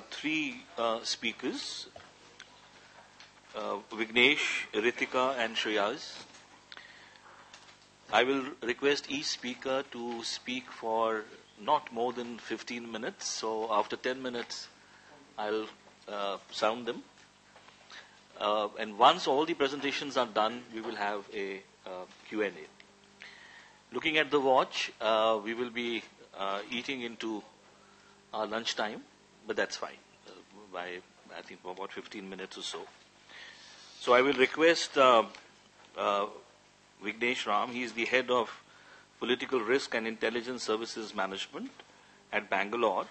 three speakers, Vignesh, Ritika and Shreyas. I will request each speaker to speak for not more than 15 minutes. So after 10 minutes, I'll sound them. And once all the presentations are done, we will have a Q&A. Looking at the watch, we will be eating into our lunch time, but that's fine. By, I think, about 15 minutes or so. So I will request Vignesh Ram. He is the head of Political Risk and Intelligence Services Management at Bangalore.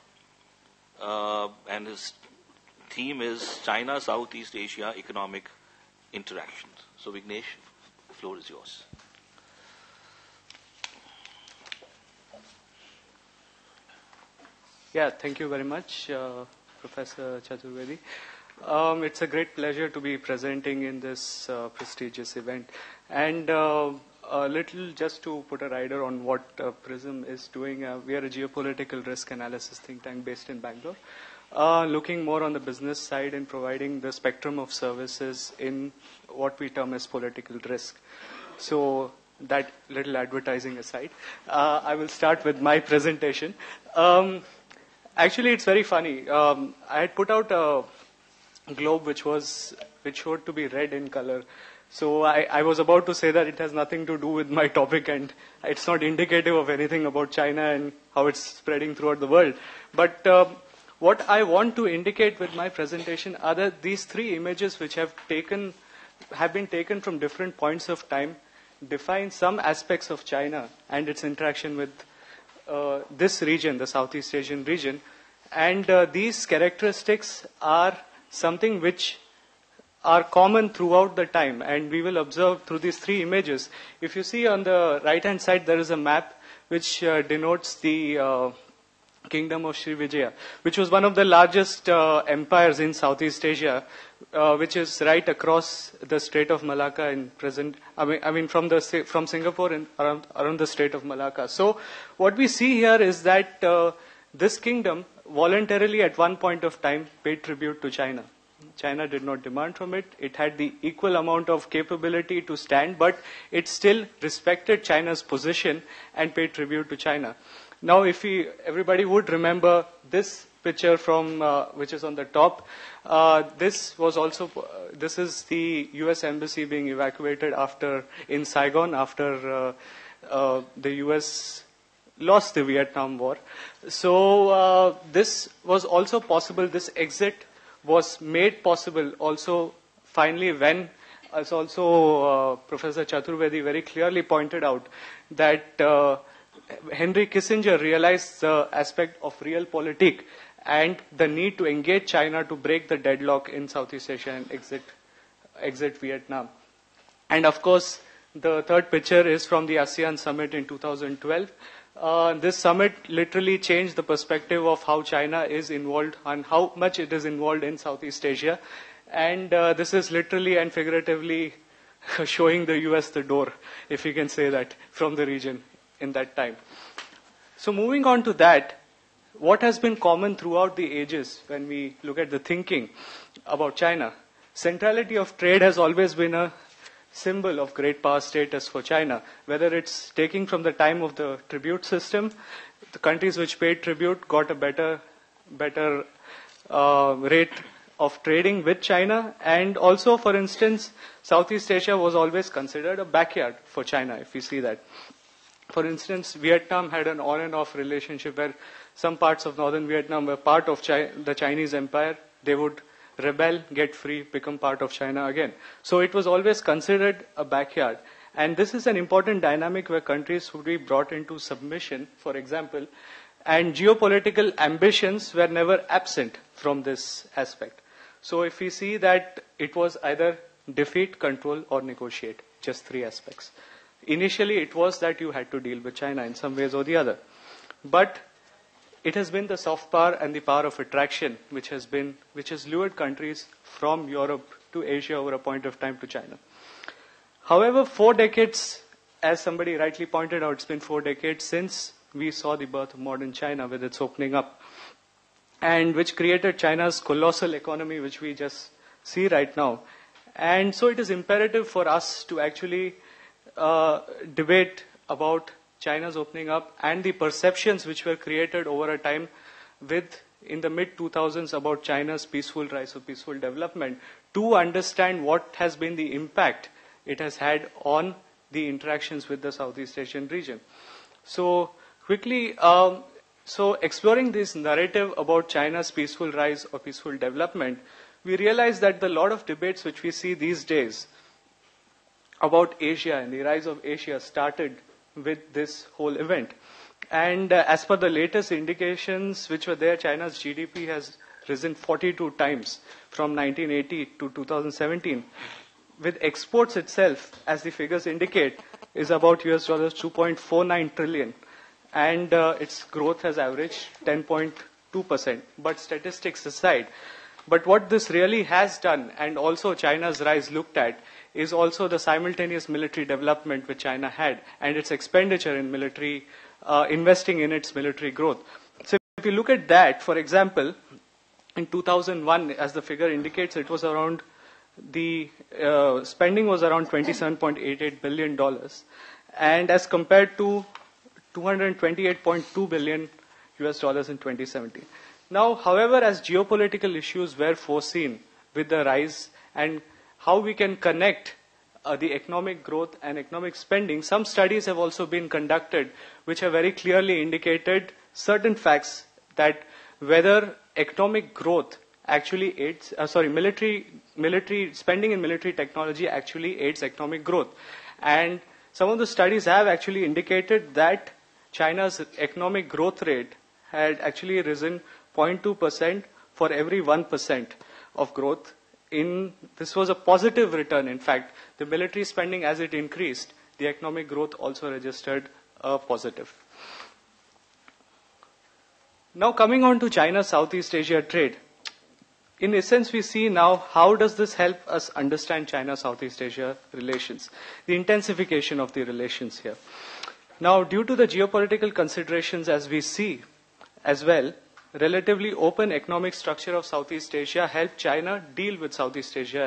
And his theme is China, Southeast Asia Economic Interactions. So Vignesh, the floor is yours. Yeah, thank you very much, Professor Chaturvedi. It's a great pleasure to be presenting in this prestigious event. And a little just to put a rider on what PRISM is doing, we are a geopolitical risk analysis think tank based in Bangalore, looking more on the business side and providing the spectrum of services in what we term as political risk. So that little advertising aside, I will start with my presentation. Actually, it's very funny. I had put out a globe which showed to be red in color. So I was about to say that it has nothing to do with my topic and it's not indicative of anything about China and how it's spreading throughout the world. But what I want to indicate with my presentation are that these three images which have been taken from different points of time define some aspects of China and its interaction with this region, the Southeast Asian region. And these characteristics are something which are common throughout the time, and we will observe through these three images. If you see on the right-hand side, there is a map which denotes the kingdom of Sri Vijaya, which was one of the largest empires in Southeast Asia, which is right across the Strait of Malacca in present. I mean from Singapore and around the Strait of Malacca. So what we see here is that this kingdom voluntarily at one point of time paid tribute to China. China did not demand from it. It had the equal amount of capability to stand, but it still respected China's position and paid tribute to China. Now, if everybody would remember this picture from which is on the top, this is the U.S. embassy being evacuated in Saigon after the U.S. lost the Vietnam War. So this was also possible. This exit was made possible also finally when, as also Professor Chaturvedi very clearly pointed out, that Henry Kissinger realized the aspect of realpolitik and the need to engage China to break the deadlock in Southeast Asia and exit Vietnam. And of course, the third picture is from the ASEAN summit in 2012. This summit literally changed the perspective of how China is involved and how much it is involved in Southeast Asia. And this is literally and figuratively showing the US the door, if you can say that, from the region in that time. So moving on to that, what has been common throughout the ages when we look at the thinking about China? Centrality of trade has always been a symbol of great power status for China, whether it's taking from the time of the tribute system, the countries which paid tribute got a better rate of trading with China, and also, for instance, Southeast Asia was always considered a backyard for China, if you see that. For instance, Vietnam had an on and off relationship where some parts of northern Vietnam were part of the Chinese empire. They would rebel, get free, become part of China again. So it was always considered a backyard. And this is an important dynamic where countries would be brought into submission, for example, and geopolitical ambitions were never absent from this aspect. So if we see that it was either defeat, control, or negotiate, just three aspects. Initially, it was that you had to deal with China in some ways or the other. But it has been the soft power and the power of attraction which has lured countries from Europe to Asia over a point of time to China. However, 4 decades, as somebody rightly pointed out, it's been 4 decades since we saw the birth of modern China with its opening up. and which created China's colossal economy, which we just see right now. And so it is imperative for us to actually debate about China's opening up and the perceptions which were created over a time in the mid-2000s about China's peaceful rise or peaceful development, to understand what has been the impact it has had on the interactions with the Southeast Asian region. So quickly, so exploring this narrative about China's peaceful rise or peaceful development, we realize that the lot of debates which we see these days about Asia and the rise of Asia started with this whole event. And as per the latest indications which were there, China's GDP has risen 42 times from 1980 to 2017. With exports itself, as the figures indicate, is about US dollars 2.49 trillion. And its growth has averaged 10.2%. But statistics aside, but what this really has done, and also China's rise looked at, is also the simultaneous military development which China had and its expenditure in military, investing in its military growth. So if you look at that, for example, in 2001, as the figure indicates, it was around, the spending was around $27.88 billion. And as compared to $228.2 billion US dollars in 2017. Now, however, as geopolitical issues were foreseen with the rise and how we can connect the economic growth and economic spending, some studies have also been conducted which have very clearly indicated certain facts that whether economic growth actually aids, military spending in military technology actually aids economic growth. And some of the studies have actually indicated that China's economic growth rate had actually risen 0.2% for every 1% of growth. This was a positive return. In fact, the military spending, as it increased, the economic growth also registered a positive. Now coming on to China-Southeast Asia trade. In essence, we see now how does this help us understand China-Southeast Asia relations, the intensification of the relations here. Now, due to the geopolitical considerations as we see as well, relatively open economic structure of Southeast Asia helped China deal with Southeast Asia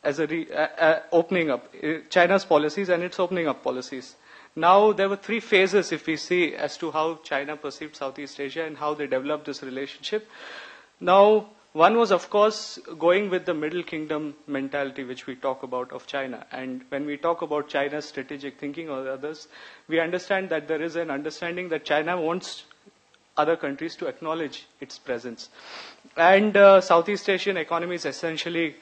as a opening up, China's policies and its opening up policies. Now, there were three phases, if we see, as to how China perceived Southeast Asia and how they developed this relationship. Now, one was, of course, going with the Middle Kingdom mentality, which we talk about of China. And when we talk about China's strategic thinking or others, we understand that there is an understanding that China wants other countries to acknowledge its presence. And Southeast Asian economies essentially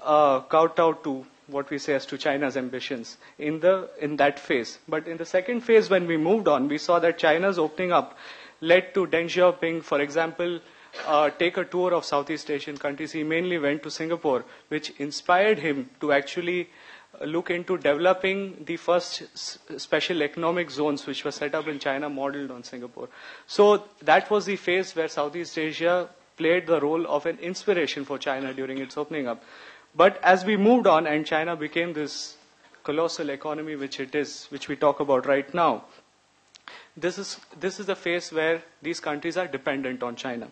kowtowed to what we say as to China's ambitions in that phase. But in the second phase, when we moved on, we saw that China's opening up led to Deng Xiaoping, for example, take a tour of Southeast Asian countries. He mainly went to Singapore, which inspired him to actually look into developing the first special economic zones which were set up in China, modeled on Singapore. So that was the phase where Southeast Asia played the role of an inspiration for China during its opening up. But as we moved on and China became this colossal economy which it is, which we talk about right now, this is the phase where these countries are dependent on China.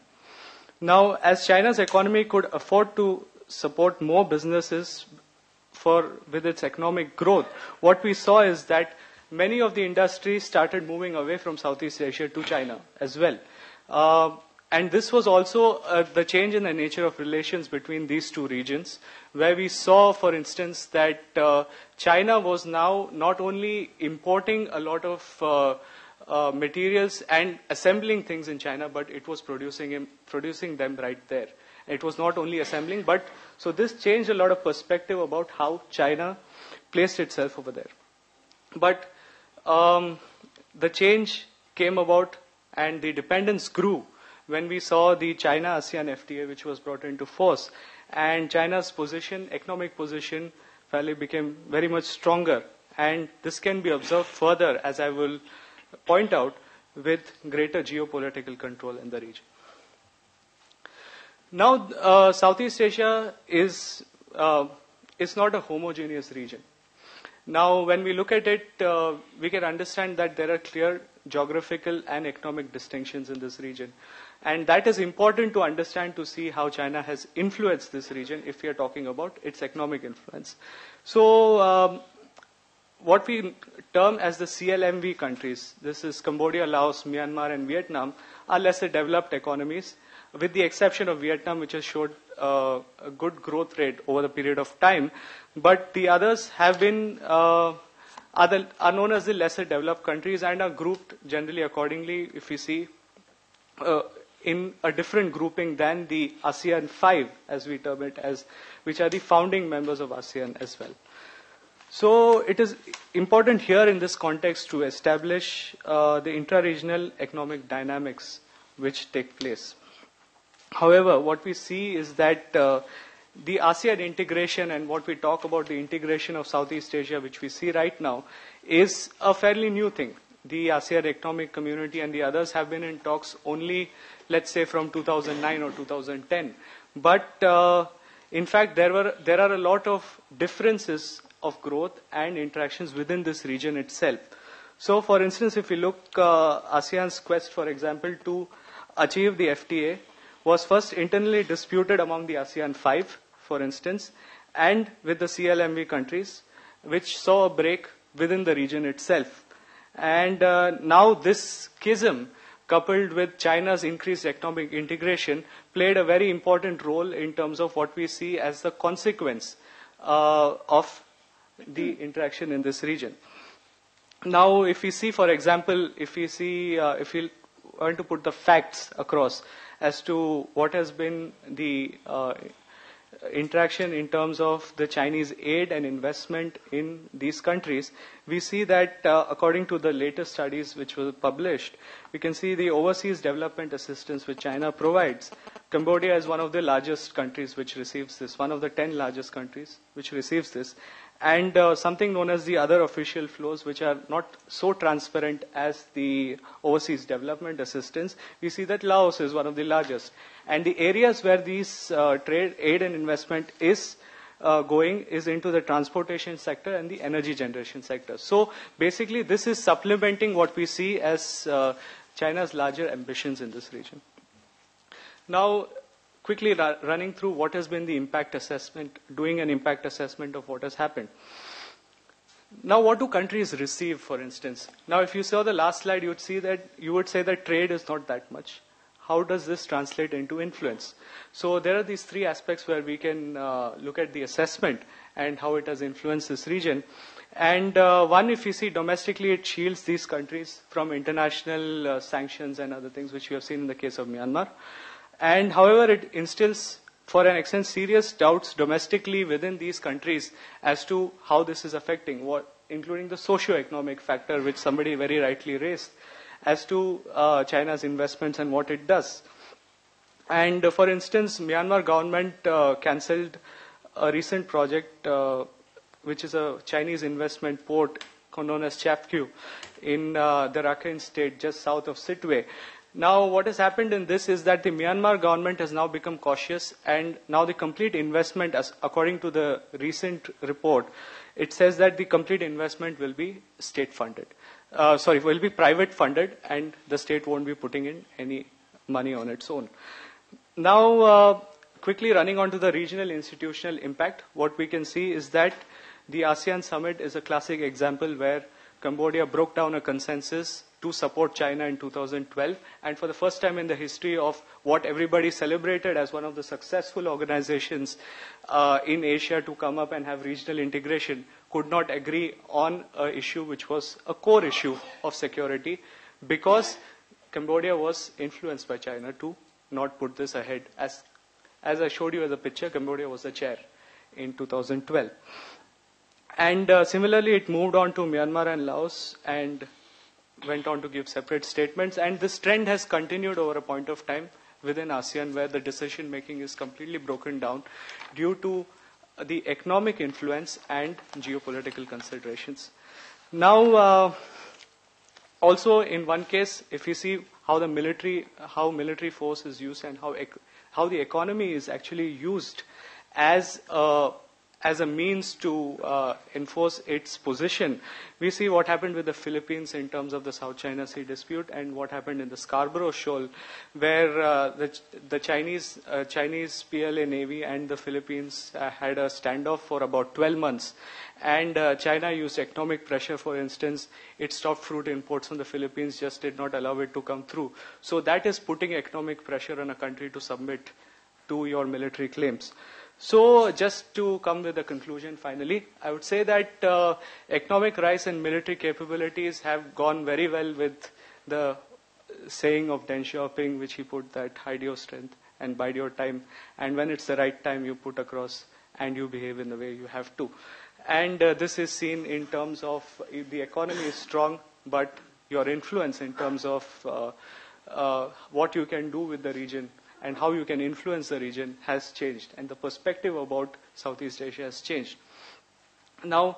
Now, as China's economy could afford to support more businesses with its economic growth, what we saw is that many of the industries started moving away from Southeast Asia to China as well. And this was also the change in the nature of relations between these two regions, where we saw, for instance, that China was now not only importing a lot of materials and assembling things in China, but it was producing them right there. It was not only assembling, but so this changed a lot of perspective about how China placed itself over there. But the change came about and the dependence grew when we saw the China-ASEAN FTA, which was brought into force, and China's position, economic position, finally became very much stronger. And this can be observed further, as I will point out, with greater geopolitical control in the region. Now, Southeast Asia is not a homogeneous region. Now, when we look at it, we can understand that there are clear geographical and economic distinctions in this region. And that is important to understand to see how China has influenced this region if we are talking about its economic influence. So what we term as the CLMV countries, this is Cambodia, Laos, Myanmar, and Vietnam, are lesser developed economies, with the exception of Vietnam, which has showed a good growth rate over the period of time. But the others have been are known as the lesser developed countries and are grouped generally accordingly, if you see, in a different grouping than the ASEAN 5, as we term it, as which are the founding members of ASEAN as well. So it is important here in this context to establish the intra-regional economic dynamics which take place. However, what we see is that the ASEAN integration and what we talk about the integration of Southeast Asia, which we see right now, is a fairly new thing. The ASEAN Economic Community and the others have been in talks only, let's say, from 2009 or 2010. But in fact, there are a lot of differences of growth and interactions within this region itself. So, for instance, if we look ASEAN's quest, for example, to achieve the FTA was first internally disputed among the ASEAN 5, for instance, and with the CLMV countries, which saw a break within the region itself. And now this schism, coupled with China's increased economic integration, played a very important role in terms of what we see as the consequence of the interaction in this region. Now, if we see, for example, if we want to put the facts across as to what has been the interaction in terms of the Chinese aid and investment in these countries, we see that according to the latest studies which were published, we can see the overseas development assistance which China provides. Cambodia is one of the largest countries which receives this, one of the 10 largest countries which receives this. And something known as the other official flows, which are not so transparent as the overseas development assistance, we see that Laos is one of the largest. And the areas where these trade, aid and investment is going is into the transportation sector and the energy generation sector. So basically this is supplementing what we see as China's larger ambitions in this region. Now, quickly running through what has been the impact assessment, doing an impact assessment of what has happened. Now, what do countries receive, for instance? Now, if you saw the last slide, you would say that trade is not that much. How does this translate into influence? So there are these three aspects where we can look at the assessment and how it has influenced this region. And one, if you see domestically, it shields these countries from international sanctions and other things, which we have seen in the case of Myanmar. And however, it instills, for an extent, serious doubts domestically within these countries as to how this is affecting, including the socio-economic factor, which somebody very rightly raised, as to China's investments and what it does. And for instance, Myanmar government cancelled a recent project, which is a Chinese investment port known as Chapkyu in the Rakhine state, just south of Sittwe. Now, what has happened in this is that the Myanmar government has now become cautious, and now the complete investment, according to the recent report, it says that the complete investment will be state-funded. Will be private-funded, and the state won't be putting in any money on its own. Now, quickly running on to the regional institutional impact, what we can see is that the ASEAN summit is a classic example where Cambodia broke down a consensus to support China in 2012, and for the first time in the history of what everybody celebrated as one of the successful organizations in Asia to come up and have regional integration, could not agree on an issue which was a core issue of security, because Cambodia was influenced by China to not put this ahead. As I showed you as a picture, Cambodia was the chair in 2012. And similarly, it moved on to Myanmar and Laos and went on to give separate statements. And this trend has continued over a point of time within ASEAN, where the decision making is completely broken down due to the economic influence and geopolitical considerations. Now, also in one case, if you see how military force is used and how the economy is actually used as a as a means to enforce its position. We see what happened with the Philippines in terms of the South China Sea dispute and what happened in the Scarborough Shoal, where the Chinese PLA Navy and the Philippines had a standoff for about 12 months. And China used economic pressure, for instance. It stopped fruit imports from the Philippines, just did not allow it to come through. So that is putting economic pressure on a country to submit to your military claims. So just to come with a conclusion finally, I would say that economic rise and military capabilities have gone very well with the saying of Deng Xiaoping, which he put that hide your strength and bide your time. And when it's the right time, you put across and you behave in the way you have to. And this is seen in terms of the economy is strong, but your influence in terms of what you can do with the region and how you can influence the region has changed, and the perspective about Southeast Asia has changed. Now,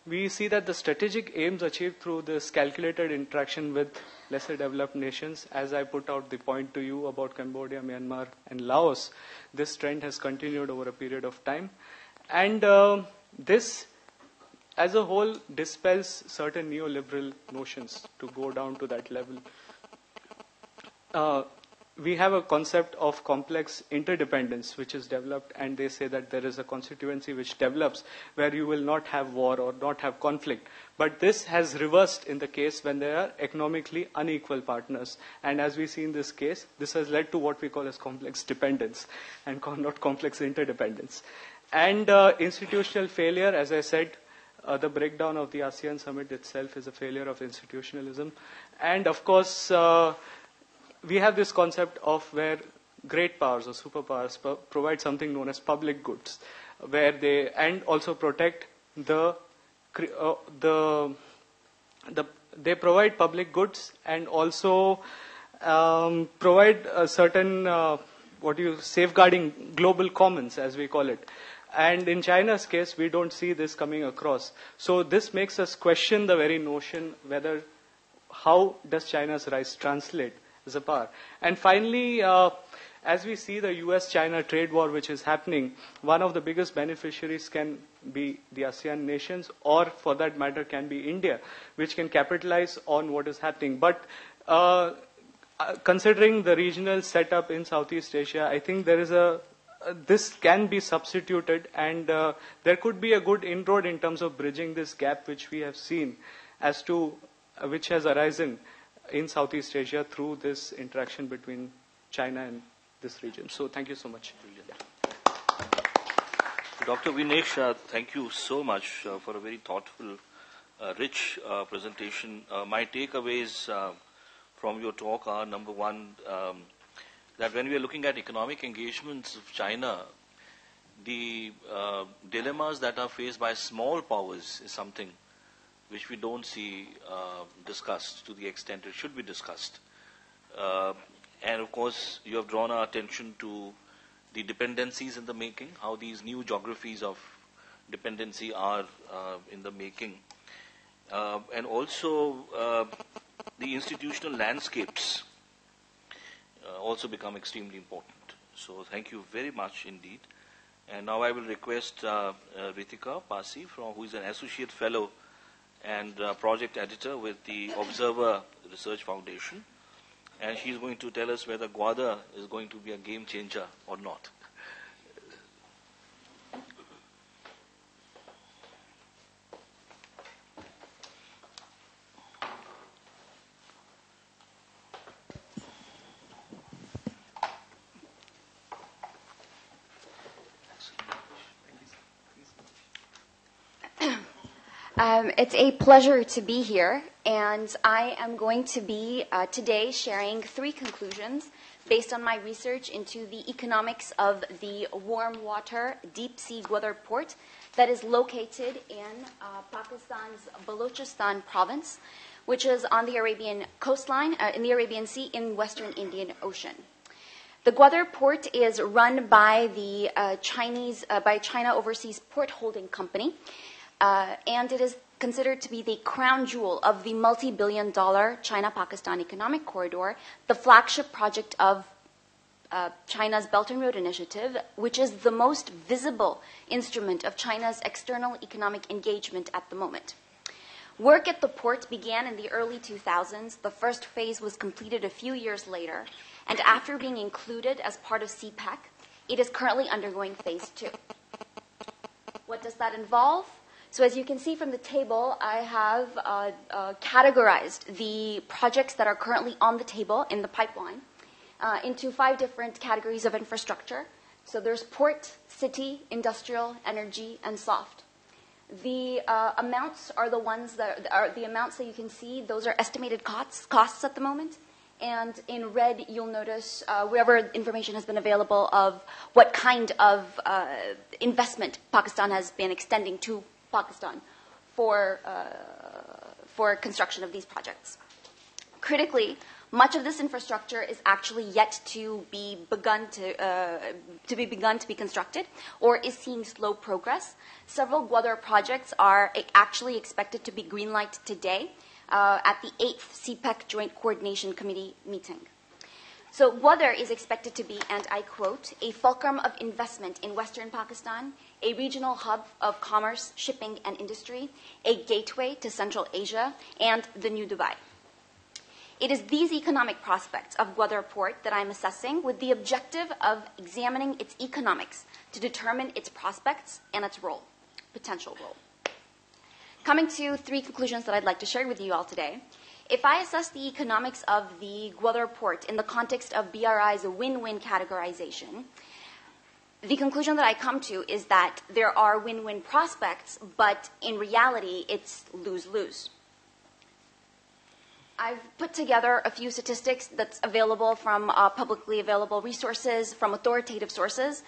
we see that the strategic aims achieved through this calculated interaction with lesser developed nations, as I put out the point to you about Cambodia, Myanmar, and Laos, this trend has continued over a period of time. And this, as a whole, dispels certain neoliberal notions to go down to that level. We have a concept of complex interdependence which is developed, and they say that there is a constituency which develops where you will not have war or not have conflict. But this has reversed in the case when there are economically unequal partners. And as we see in this case, this has led to what we call as complex dependence and not complex interdependence. And institutional failure, as I said, the breakdown of the ASEAN summit itself is a failure of institutionalism. And of course, we have this concept of where great powers or superpowers provide something known as public goods, where they and also protect they provide public goods and also provide a certain safeguarding global commons, as we call it. And in China's case, we don't see this coming across. So this makes us question the very notion whether how does China's rise translate as a power. And finally, as we see the US-China trade war which is happening, one of the biggest beneficiaries can be the ASEAN nations, or for that matter can be India, which can capitalize on what is happening. But considering the regional setup in Southeast Asia, I think there is this can be substituted, and there could be a good inroad in terms of bridging this gap which we have seen as to which has arisen in Southeast Asia through this interaction between China and this region. So thank you so much. Yeah. Dr. Vignesh, thank you so much for a very thoughtful, rich presentation. My takeaways from your talk are, number one, that when we are looking at economic engagements of China, the dilemmas that are faced by small powers is something which we don't see discussed to the extent it should be discussed. And of course, you have drawn our attention to the dependencies in the making, how these new geographies of dependency are in the making. And also, the institutional landscapes also become extremely important. So thank you very much indeed. And now I will request Ritika Passi, who is an associate fellow and project editor with the Observer Research Foundation. And she's going to tell us whether Gwadar is going to be a game changer or not. It's a pleasure to be here, and I am going to be today sharing 3 conclusions based on my research into the economics of the warm water deep sea Gwadar port that is located in Pakistan's Balochistan province, which is on the Arabian coastline, in the Arabian Sea in Western Indian Ocean. The Gwadar port is run by the China Overseas Port Holding Company, and it is considered to be the crown jewel of the multi-billion-dollar China-Pakistan economic corridor, the flagship project of China's Belt and Road Initiative, which is the most visible instrument of China's external economic engagement at the moment. Work at the port began in the early 2000s. The first phase was completed a few years later, and after being included as part of CPEC, it is currently undergoing phase 2. What does that involve? So as you can see from the table, I have categorized the projects that are currently on the table in the pipeline into 5 different categories of infrastructure. So there's port, city, industrial, energy, and soft. The amounts are the ones that are the amounts that you can see. Those are estimated costs at the moment. And in red, you'll notice wherever information has been available of what kind of investment Pakistan has been extending to Pakistan for construction of these projects. Critically, much of this infrastructure is actually yet to be begun to be constructed, or is seeing slow progress. Several Gwadar projects are actually expected to be greenlighted today at the 8th CPEC Joint Coordination Committee meeting. So Gwadar is expected to be, and I quote, a fulcrum of investment in Western Pakistan, a regional hub of commerce, shipping, and industry, a gateway to Central Asia, and the new Dubai. It is these economic prospects of Gwadar Port that I'm assessing with the objective of examining its economics to determine its prospects and its role, potential role. Coming to 3 conclusions that I'd like to share with you all today. If I assess the economics of the Gwadar Port in the context of BRI's win-win categorization, the conclusion that I come to is that there are win-win prospects, but in reality, it's lose-lose. I've put together a few statistics that's available from publicly available resources, from authoritative sources,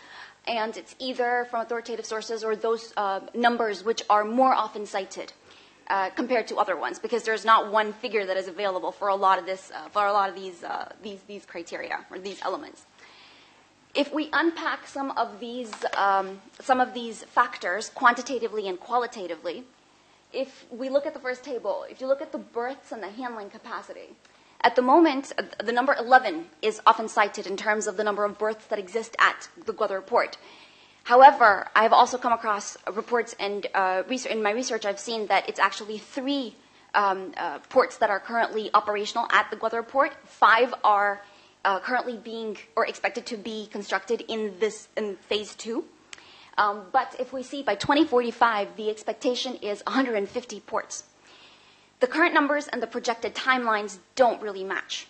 and it's either from authoritative sources or those numbers which are more often cited compared to other ones, because there's not one figure that is available for a lot of this, these criteria or these elements. If we unpack some of these factors quantitatively and qualitatively, if we look at the first table, if you look at the berths and the handling capacity, at the moment, the number 11 is often cited in terms of the number of berths that exist at the Gwadar port. However, I've also come across reports and in my research, I've seen that it's actually 3 ports that are currently operational at the Gwadar port. 5 are currently being or expected to be constructed in phase 2. But if we see by 2045, the expectation is 150 ports. The current numbers and the projected timelines don't really match.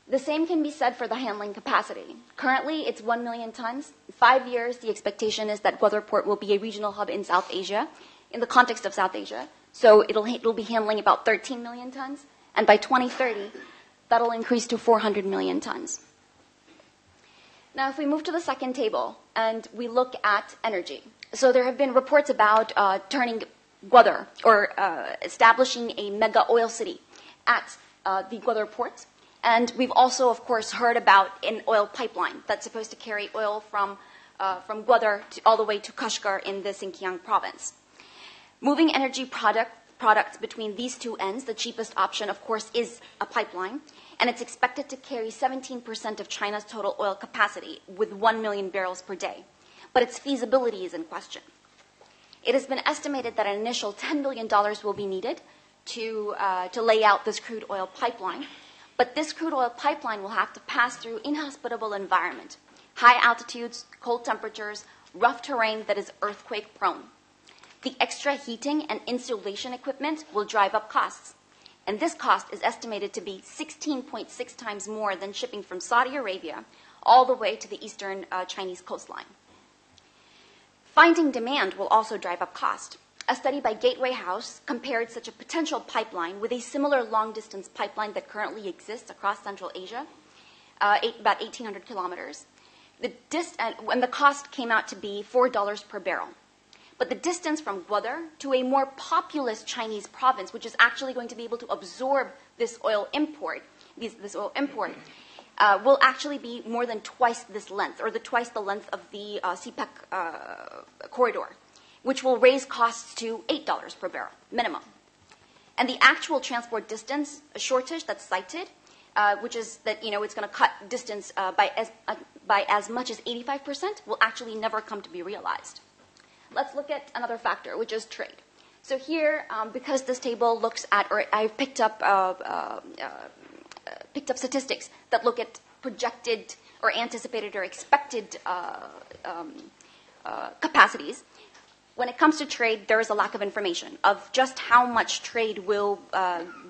The same can be said for the handling capacity. Currently, it's 1 million tons. In 5 years, the expectation is that Gwadar Port will be a regional hub in South Asia, in the context of South Asia. So it'll be handling about 13 million tons. And by 2030, that'll increase to 400 million tons. Now, if we move to the second table and we look at energy. So there have been reports about turning Gwadar, or establishing a mega oil city at the Gwadar port. And we've also, of course, heard about an oil pipeline that's supposed to carry oil from Gwadar all the way to Kashgar in the Xinjiang province. Moving energy products between these 2 ends, the cheapest option, of course, is a pipeline. And it's expected to carry 17% of China's total oil capacity with 1 million barrels per day. But its feasibility is in question. It has been estimated that an initial $10 billion will be needed to lay out this crude oil pipeline. But this crude oil pipeline will have to pass through inhospitable environment, high altitudes, cold temperatures, rough terrain that is earthquake prone. The extra heating and insulation equipment will drive up costs. And this cost is estimated to be 16.6 times more than shipping from Saudi Arabia all the way to the eastern Chinese coastline. Finding demand will also drive up cost. A study by Gateway House compared such a potential pipeline with a similar long-distance pipeline that currently exists across Central Asia, about 1,800 kilometers. And the cost came out to be $4 per barrel. But the distance from Gwadar to a more populous Chinese province, which is actually going to be able to absorb this oil import, will actually be more than twice this length, or twice the length of the CPEC corridor, which will raise costs to $8 per barrel, minimum. And the actual transport distance, a shortage that's cited, which is that, it's going to cut distance by by as much as 85% will actually never come to be realized. Let's look at another factor, which is trade. So here, because this table looks at, or I've picked up statistics that look at projected or anticipated or expected capacities. When it comes to trade, there is a lack of information of just how much trade will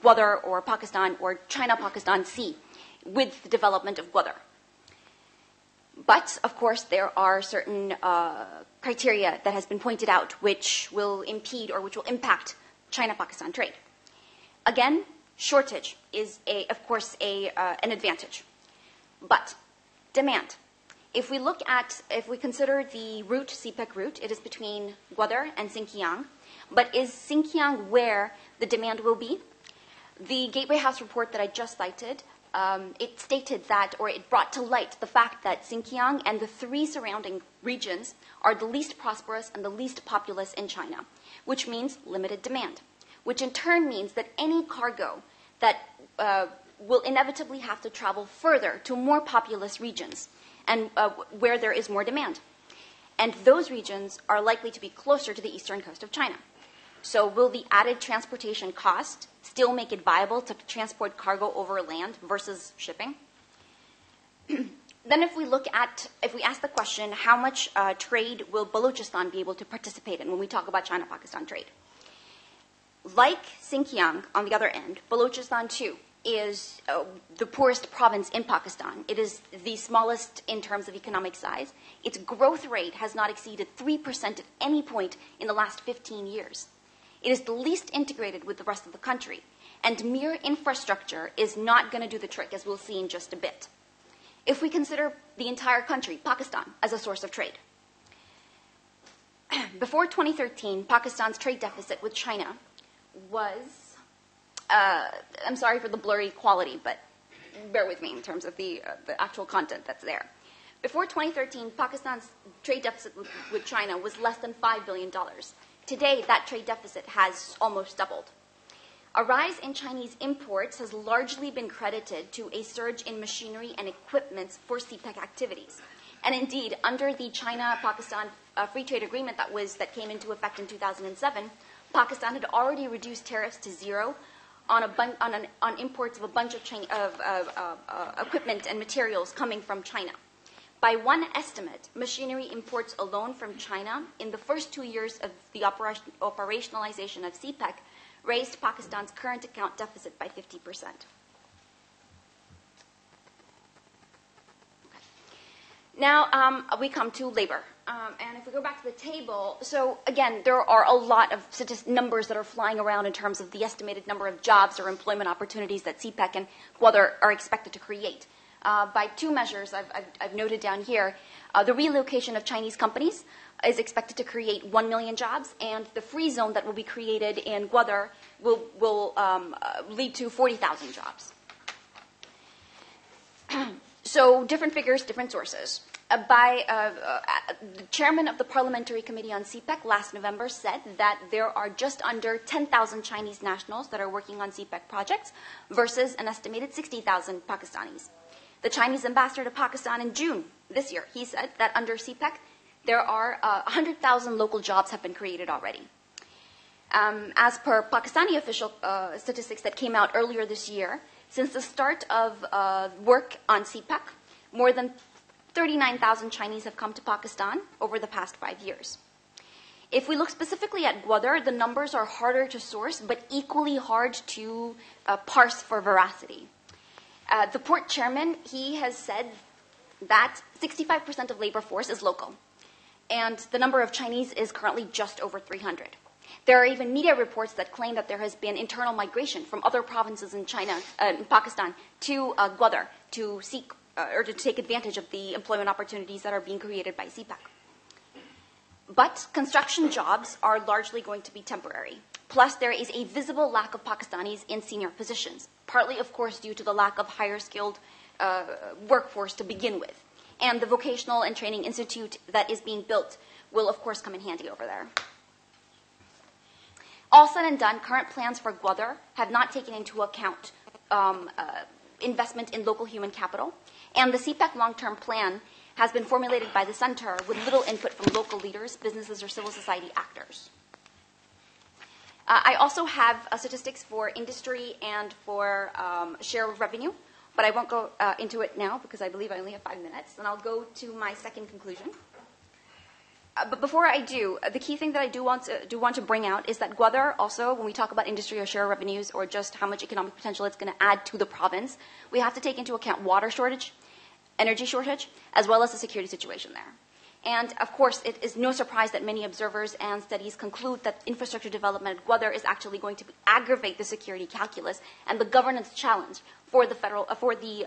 Gwadar or Pakistan or China-Pakistan see with the development of Gwadar. But, of course, there are certain criteria that has been pointed out which will impede or which will impact China-Pakistan trade. Again, shortage is, of course, an advantage. But demand. If we consider the route, CPEC route, it is between Gwadar and Xinjiang. But is Xinjiang where the demand will be? The Gateway House report that I just cited, it stated that, or it brought to light the fact that Xinjiang and the 3 surrounding regions are the least prosperous and the least populous in China, which means limited demand, which in turn means that any cargo that will inevitably have to travel further to more populous regions and where there is more demand. And those regions are likely to be closer to the eastern coast of China. So will the added transportation cost still make it viable to transport cargo over land versus shipping? Then if we ask the question, how much trade will Balochistan be able to participate in when we talk about China-Pakistan trade? Like Xinjiang, on the other end, Balochistan too is the poorest province in Pakistan. It is the smallest in terms of economic size. Its growth rate has not exceeded 3% at any point in the last 15 years. It is the least integrated with the rest of the country. And mere infrastructure is not going to do the trick, as we'll see in just a bit. If we consider the entire country, Pakistan, as a source of trade. Before 2013, Pakistan's trade deficit with China was, I'm sorry for the blurry quality, but bear with me in terms of the actual content that's there. Before 2013, Pakistan's trade deficit with China was less than $5 billion. Today, that trade deficit has almost doubled. A rise in Chinese imports has largely been credited to a surge in machinery and equipment for CPEC activities. And indeed, under the China-Pakistan Free Trade Agreement that came into effect in 2007, Pakistan had already reduced tariffs to zero on imports of a bunch of equipment and materials coming from China. By one estimate, machinery imports alone from China in the first 2 years of the operationalization of CPEC raised Pakistan's current account deficit by 50%. Now we come to labor. And if we go back to the table, so again, there are a lot of numbers that are flying around in terms of the estimated number of jobs or employment opportunities that CPEC and Gwadar are expected to create. By 2 measures I've noted down here, the relocation of Chinese companies is expected to create 1 million jobs, and the free zone that will be created in Gwadar will lead to 40,000 jobs. So different figures, different sources. The chairman of the Parliamentary Committee on CPEC last November said that there are just under 10,000 Chinese nationals that are working on CPEC projects versus an estimated 60,000 Pakistanis. The Chinese ambassador to Pakistan in June this year, he said that under CPEC, there are 100,000 local jobs have been created already. As per Pakistani official statistics that came out earlier this year, since the start of work on CPEC, more than 39,000 Chinese have come to Pakistan over the past 5 years. If we look specifically at Gwadar, the numbers are harder to source, but equally hard to parse for veracity. The port chairman, he has said that 65% of labor force is local, and the number of Chinese is currently just over 300. There are even media reports that claim that there has been internal migration from other provinces in Pakistan to Gwadar to seek or to take advantage of the employment opportunities that are being created by CPEC. But construction jobs are largely going to be temporary. Plus, there is a visible lack of Pakistanis in senior positions, partly, of course, due to the lack of higher skilled workforce to begin with. And the vocational and training institute that is being built will, of course, come in handy over there. All said and done, current plans for Gwadar have not taken into account investment in local human capital, and the CPEC long-term plan has been formulated by the center with little input from local leaders, businesses, or civil society actors. I also have statistics for industry and for share of revenue, but I won't go into it now because I believe I only have 5 minutes, and I'll go to my second conclusion. But before I do, the key thing that I do want to bring out is that Gwadar also, when we talk about industry or share of revenues or just how much economic potential it's going to add to the province, we have to take into account water shortage, energy shortage, as well as the security situation there. And, of course, it is no surprise that many observers and studies conclude that infrastructure development at Gwadar is actually going to aggravate the security calculus and the governance challenge for the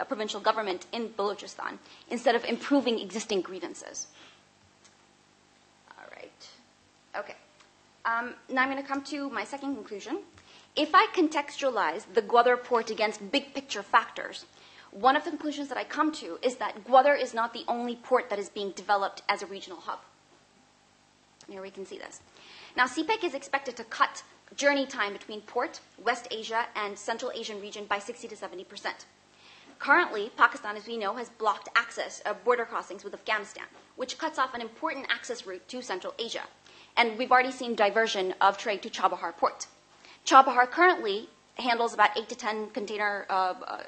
provincial government in Balochistan, instead of improving existing grievances. All right. Okay. Now I'm going to come to my second conclusion. If I contextualize the Gwadar port against big picture factors, one of the conclusions that I come to is that Gwadar is not the only port that is being developed as a regional hub. Here we can see this. Now, CPEC is expected to cut journey time between port, West Asia, and Central Asian region by 60 to 70%. Currently, Pakistan, as we know, has blocked access of border crossings with Afghanistan, which cuts off an important access route to Central Asia. And we've already seen diversion of trade to Chabahar port. Chabahar currently handles about 8 to 10 container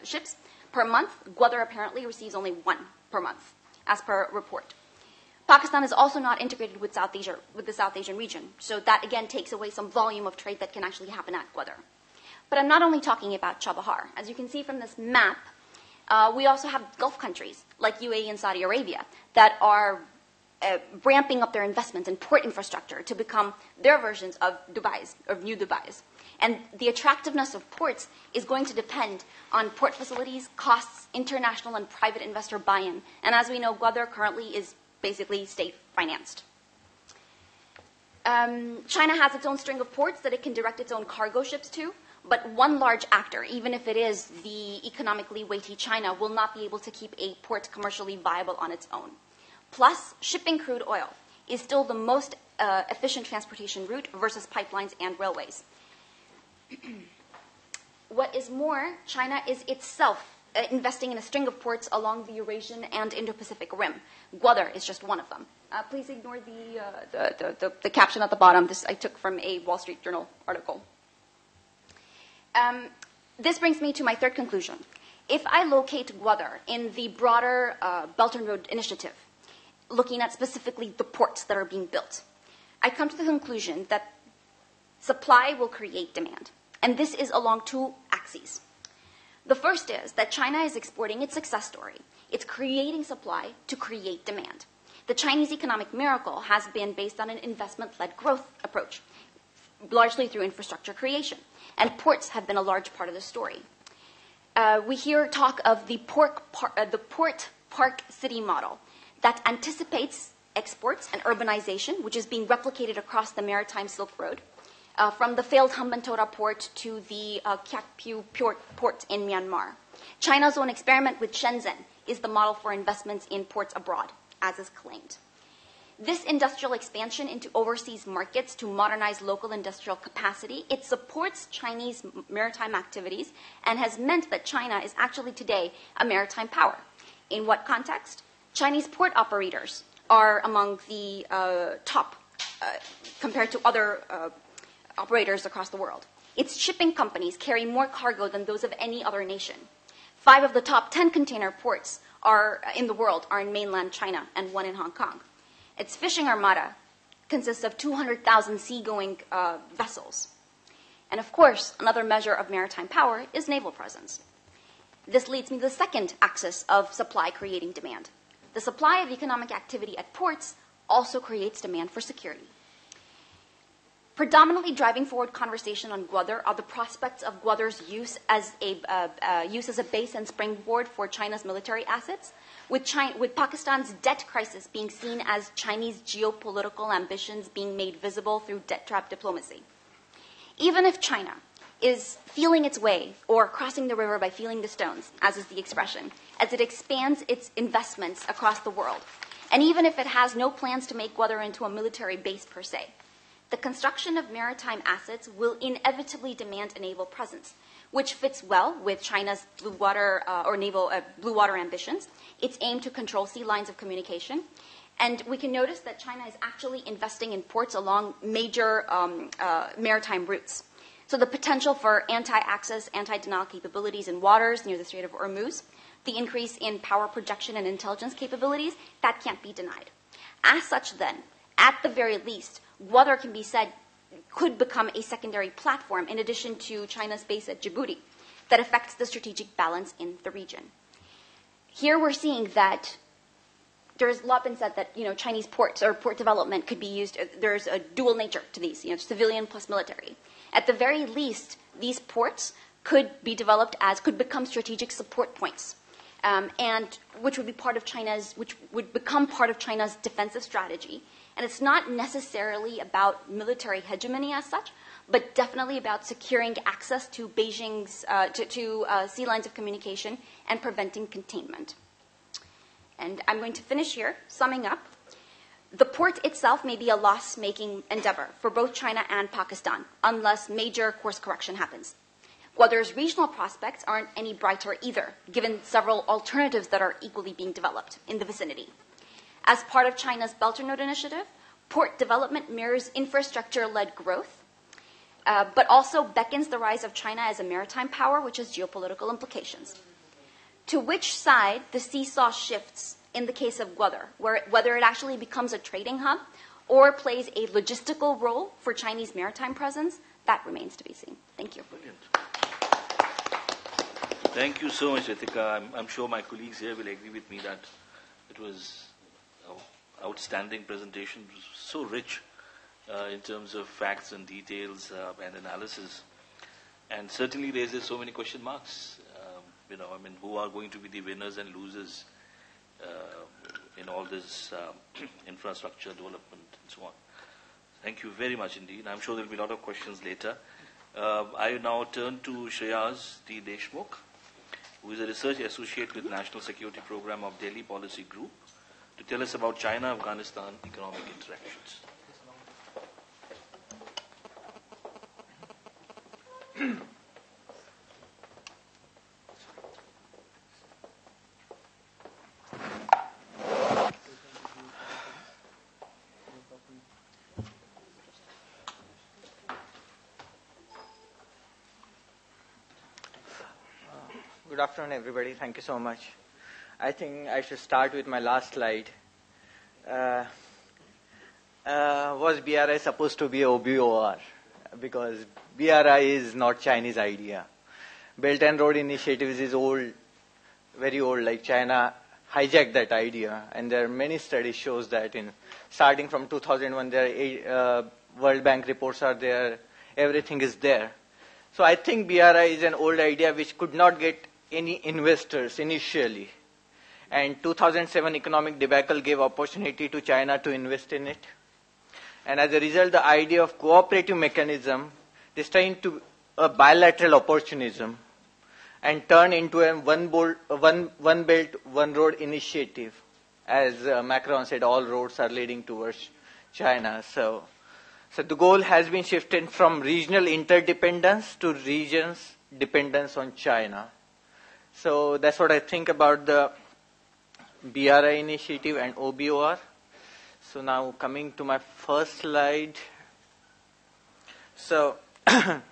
ships per month. Gwadar apparently receives only 1 per month, as per report. Pakistan is also not integrated with the South Asian region, so that again takes away some volume of trade that can actually happen at Gwadar. But I'm not only talking about Chabahar. As you can see from this map, we also have Gulf countries like UAE and Saudi Arabia that are ramping up their investments in port infrastructure to become their versions of new Dubai's. And the attractiveness of ports is going to depend on port facilities, costs, international and private investor buy-in. And as we know, Gwadar currently is basically state-financed. China has its own string of ports that it can direct its own cargo ships to, but one large actor, even if it is the economically weighty China, will not be able to keep a port commercially viable on its own. Plus, shipping crude oil is still the most efficient transportation route versus pipelines and railways. What is more, China is itself investing in a string of ports along the Eurasian and Indo-Pacific rim. Gwadar is just one of them. Please ignore the caption at the bottom. This I took from a Wall Street Journal article. This brings me to my third conclusion. If I locate Gwadar in the broader Belt and Road Initiative, looking at specifically the ports that are being built, I come to the conclusion that supply will create demand. And this is along 2 axes. The first is that China is exporting its success story. It's creating supply to create demand. The Chinese economic miracle has been based on an investment-led growth approach, largely through infrastructure creation. And ports have been a large part of the story. We hear talk of the port park city model that anticipates exports and urbanization, which is being replicated across the maritime Silk Road, from the failed Hambantota port to the Kyakpyu port in Myanmar. China's own experiment with Shenzhen is the model for investments in ports abroad, as is claimed. This industrial expansion into overseas markets to modernize local industrial capacity, it supports Chinese maritime activities and has meant that China is actually today a maritime power. In what context? Chinese port operators are among the top compared to other operators across the world. Its shipping companies carry more cargo than those of any other nation. 5 of the top 10 container ports in the world are in mainland China and 1 in Hong Kong. Its fishing armada consists of 200,000 seagoing vessels. And of course, another measure of maritime power is naval presence. This leads me to the second axis of supply creating demand. The supply of economic activity at ports also creates demand for security. Predominantly driving forward conversation on Gwadar are the prospects of Gwadar's use as a base and springboard for China's military assets, with Pakistan's debt crisis being seen as Chinese geopolitical ambitions being made visible through debt trap diplomacy. Even if China is feeling its way, or crossing the river by feeling the stones, as is the expression, as it expands its investments across the world, and even if it has no plans to make Gwadar into a military base per se, the construction of maritime assets will inevitably demand a naval presence, which fits well with China's blue water blue water ambitions. It's aimed to control sea lines of communication. And we can notice that China is actually investing in ports along major maritime routes. So the potential for anti-access, anti-denial capabilities in waters near the Strait of Hormuz, the increase in power projection and intelligence capabilities, that can't be denied. As such, then, at the very least, Gwadar can be said could become a secondary platform in addition to China's base at Djibouti that affects the strategic balance in the region. Here we're seeing that there's a lot been said that Chinese ports or port development could be used. There's a dual nature to these, civilian plus military. At the very least, these ports could become strategic support points, and which would become part of China's defensive strategy. And it's not necessarily about military hegemony as such, but definitely about securing access to Beijing's sea lines of communication and preventing containment. And I'm going to finish here, summing up. The port itself may be a loss-making endeavor for both China and Pakistan, unless major course correction happens. Gwadar's regional prospects aren't any brighter either, given several alternatives that are equally being developed in the vicinity. As part of China's Belt and Road Initiative, port development mirrors infrastructure-led growth, but also beckons the rise of China as a maritime power, which has geopolitical implications. To which side the seesaw shifts in the case of Gwadar, whether it actually becomes a trading hub or plays a logistical role for Chinese maritime presence, that remains to be seen. Thank you. Brilliant. Thank you so much, Ritika. I'm sure my colleagues here will agree with me that it was an outstanding presentation. It was so rich in terms of facts and details and analysis, and certainly raises so many question marks. Who are going to be the winners and losers in all this infrastructure development and so on. Thank you very much indeed. I'm sure there will be a lot of questions later. I now turn to Shreyas D. Deshmukh, who is a research associate with National Security Program of Delhi Policy Group, to tell us about China-Afghanistan economic interactions. Good afternoon, everybody. Thank you so much. I think I should start with my last slide. Was BRI supposed to be OBOR? Because BRI is not Chinese idea. Belt and Road Initiatives is old, very old, like China hijacked that idea. And there are many studies shows that starting from 2001, World Bank reports are there, everything is there. So I think BRI is an old idea which could not get any investors initially. And 2007 economic debacle gave opportunity to China to invest in it. And as a result, the idea of cooperative mechanism is trying to a bilateral opportunism and turn into a one belt, one road initiative. As Macron said, all roads are leading towards China. So the goal has been shifted from regional interdependence to regions' dependence on China. So that's what I think about the BRI initiative and OBOR. So now coming to my first slide. So thank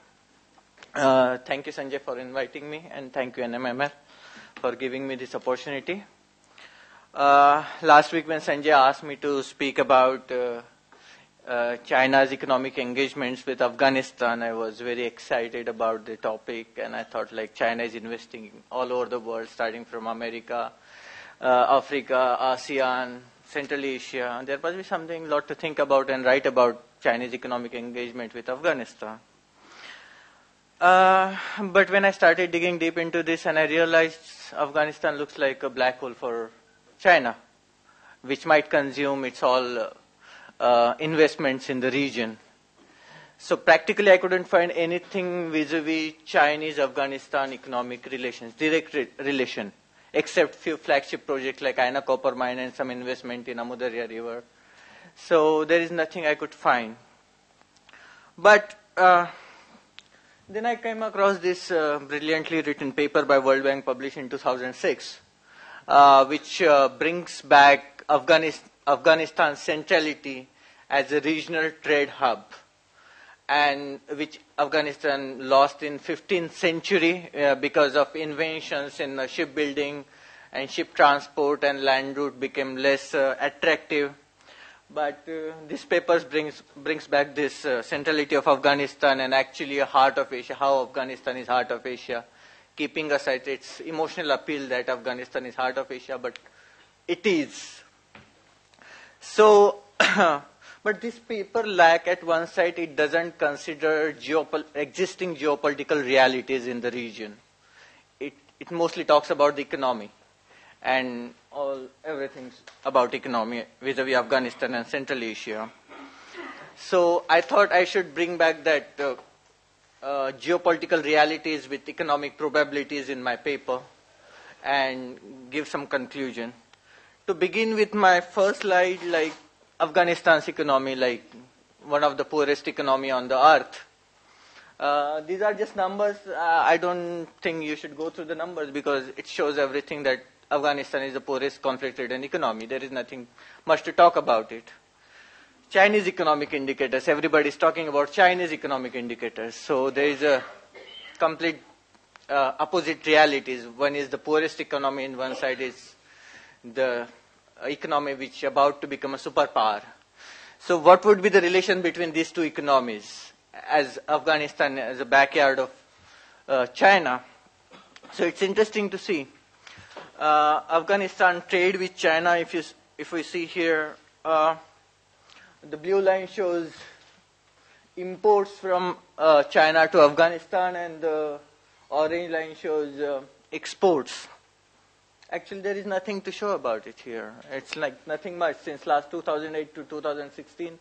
you, Sanjay, for inviting me, and thank you, NMMR, for giving me this opportunity. Last week when Sanjay asked me to speak about China's economic engagements with Afghanistan, I was very excited about the topic, and I thought China is investing all over the world, starting from America, Africa, ASEAN, Central Asia. There must be a lot to think about and write about Chinese economic engagement with Afghanistan. But when I started digging deep into this, and I realized Afghanistan looks like a black hole for China, which might consume its all investments in the region. So practically I couldn't find anything vis-a-vis Chinese-Afghanistan economic relations, direct relation, except few flagship projects like Aina Copper Mine and some investment in Amu Darya River. So there is nothing I could find. But Then I came across this brilliantly written paper by World Bank published in 2006, which brings back Afghanistan's centrality as a regional trade hub, and which Afghanistan lost in 15th century because of inventions in shipbuilding and ship transport, and land route became less attractive. But this paper brings back this centrality of Afghanistan and actually a heart of Asia, how Afghanistan is heart of Asia, keeping aside its emotional appeal that Afghanistan is heart of Asia, but it is. So, but this paper lack at one side, it doesn't consider existing geopolitical realities in the region. It mostly talks about the economy and everything about economy vis-a-vis Afghanistan and Central Asia. So I thought I should bring back that geopolitical realities with economic probabilities in my paper and give some conclusion. To begin with my first slide, like Afghanistan's economy, like one of the poorest economy on the earth. These are just numbers. I don't think you should go through the numbers because it shows everything that Afghanistan is the poorest conflict-ridden economy. There is nothing much to talk about it. Chinese economic indicators. Everybody is talking about Chinese economic indicators. So there is a complete opposite realities. One is the poorest economy, and one side is the economy which is about to become a superpower. So what would be the relation between these two economies as Afghanistan as a backyard of China? So it's interesting to see. Afghanistan trade with China, if we see here, the blue line shows imports from China to Afghanistan, and the orange line shows exports. Actually, there is nothing to show about it here. It's like nothing much since last 2008 to 2016.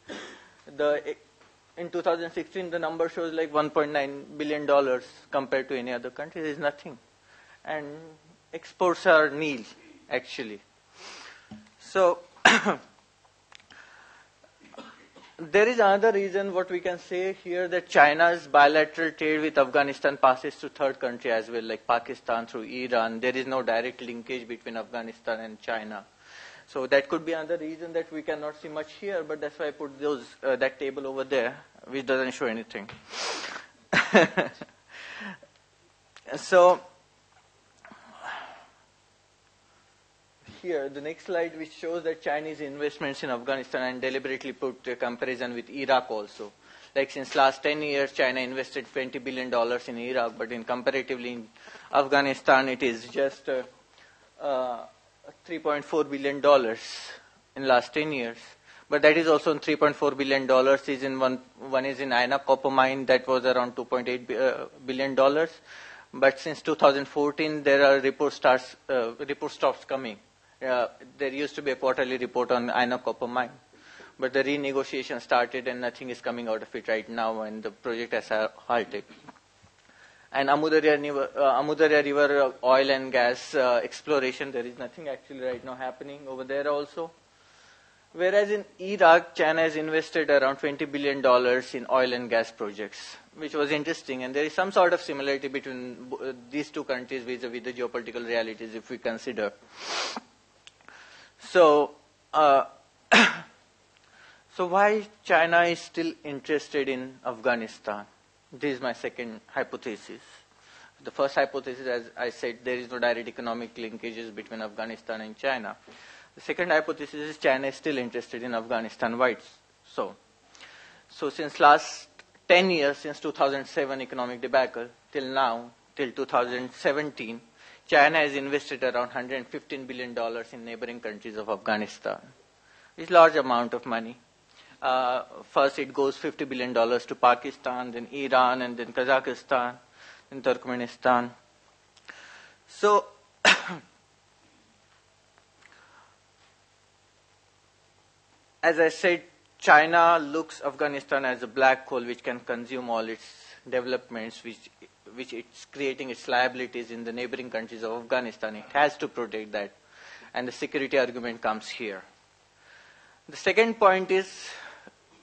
In 2016, the number shows like $1.9 billion compared to any other country. There is nothing. And exports are nil, actually. So, there is another reason what we can say here, that China's bilateral trade with Afghanistan passes to third country as well, like Pakistan through Iran. There is no direct linkage between Afghanistan and China. So that could be another reason that we cannot see much here, but that's why I put that table over there, which doesn't show anything. So, here, the next slide, which shows that Chinese investments in Afghanistan, and deliberately put a comparison with Iraq also. Like since last 10 years, China invested $20 billion in Iraq, but in comparatively in Afghanistan, it is just $3.4 billion in last 10 years. But that is also $3.4 billion is in one is in Aina copper mine, that was around $2.8 billion. But since 2014, there are report stops coming. There used to be a quarterly report on Aina copper mine, but the renegotiation started and nothing is coming out of it right now, and the project has halted. And Amudarya River oil and gas exploration, there is nothing actually right now happening over there also. Whereas in Iraq, China has invested around $20 billion in oil and gas projects, which was interesting. And there is some sort of similarity between these two countries vis-a-vis the geopolitical realities if we consider. So, so why China is still interested in Afghanistan? This is my second hypothesis. The first hypothesis, as I said, there is no direct economic linkages between Afghanistan and China. The second hypothesis is China is still interested in Afghanistan. Why so? So since last 10 years, since 2007 economic debacle, till now, till 2017, China has invested around $115 billion in neighboring countries of Afghanistan. It's a large amount of money. First it goes $50 billion to Pakistan, then Iran, and then Kazakhstan, then Turkmenistan. So, as I said, China looks Afghanistan as a black hole which can consume all its developments, which it's creating its liabilities in the neighboring countries of Afghanistan. It has to protect that. And the security argument comes here. The second point is,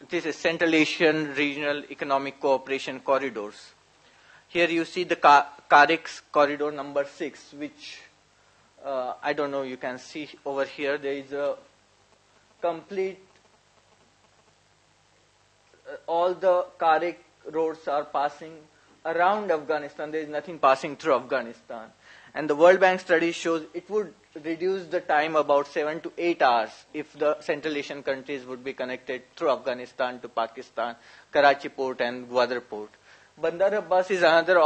this is Central Asian Regional Economic Cooperation Corridors. Here you see the Karix corridor number 6, which I don't know, you can see over here, there is a complete, all the Karix roads are passing around Afghanistan. There is nothing passing through Afghanistan. And the World Bank study shows it would reduce the time about 7 to 8 hours if the Central Asian countries would be connected through Afghanistan to Pakistan, Karachi port and Gwadar port. Bandar Abbas is another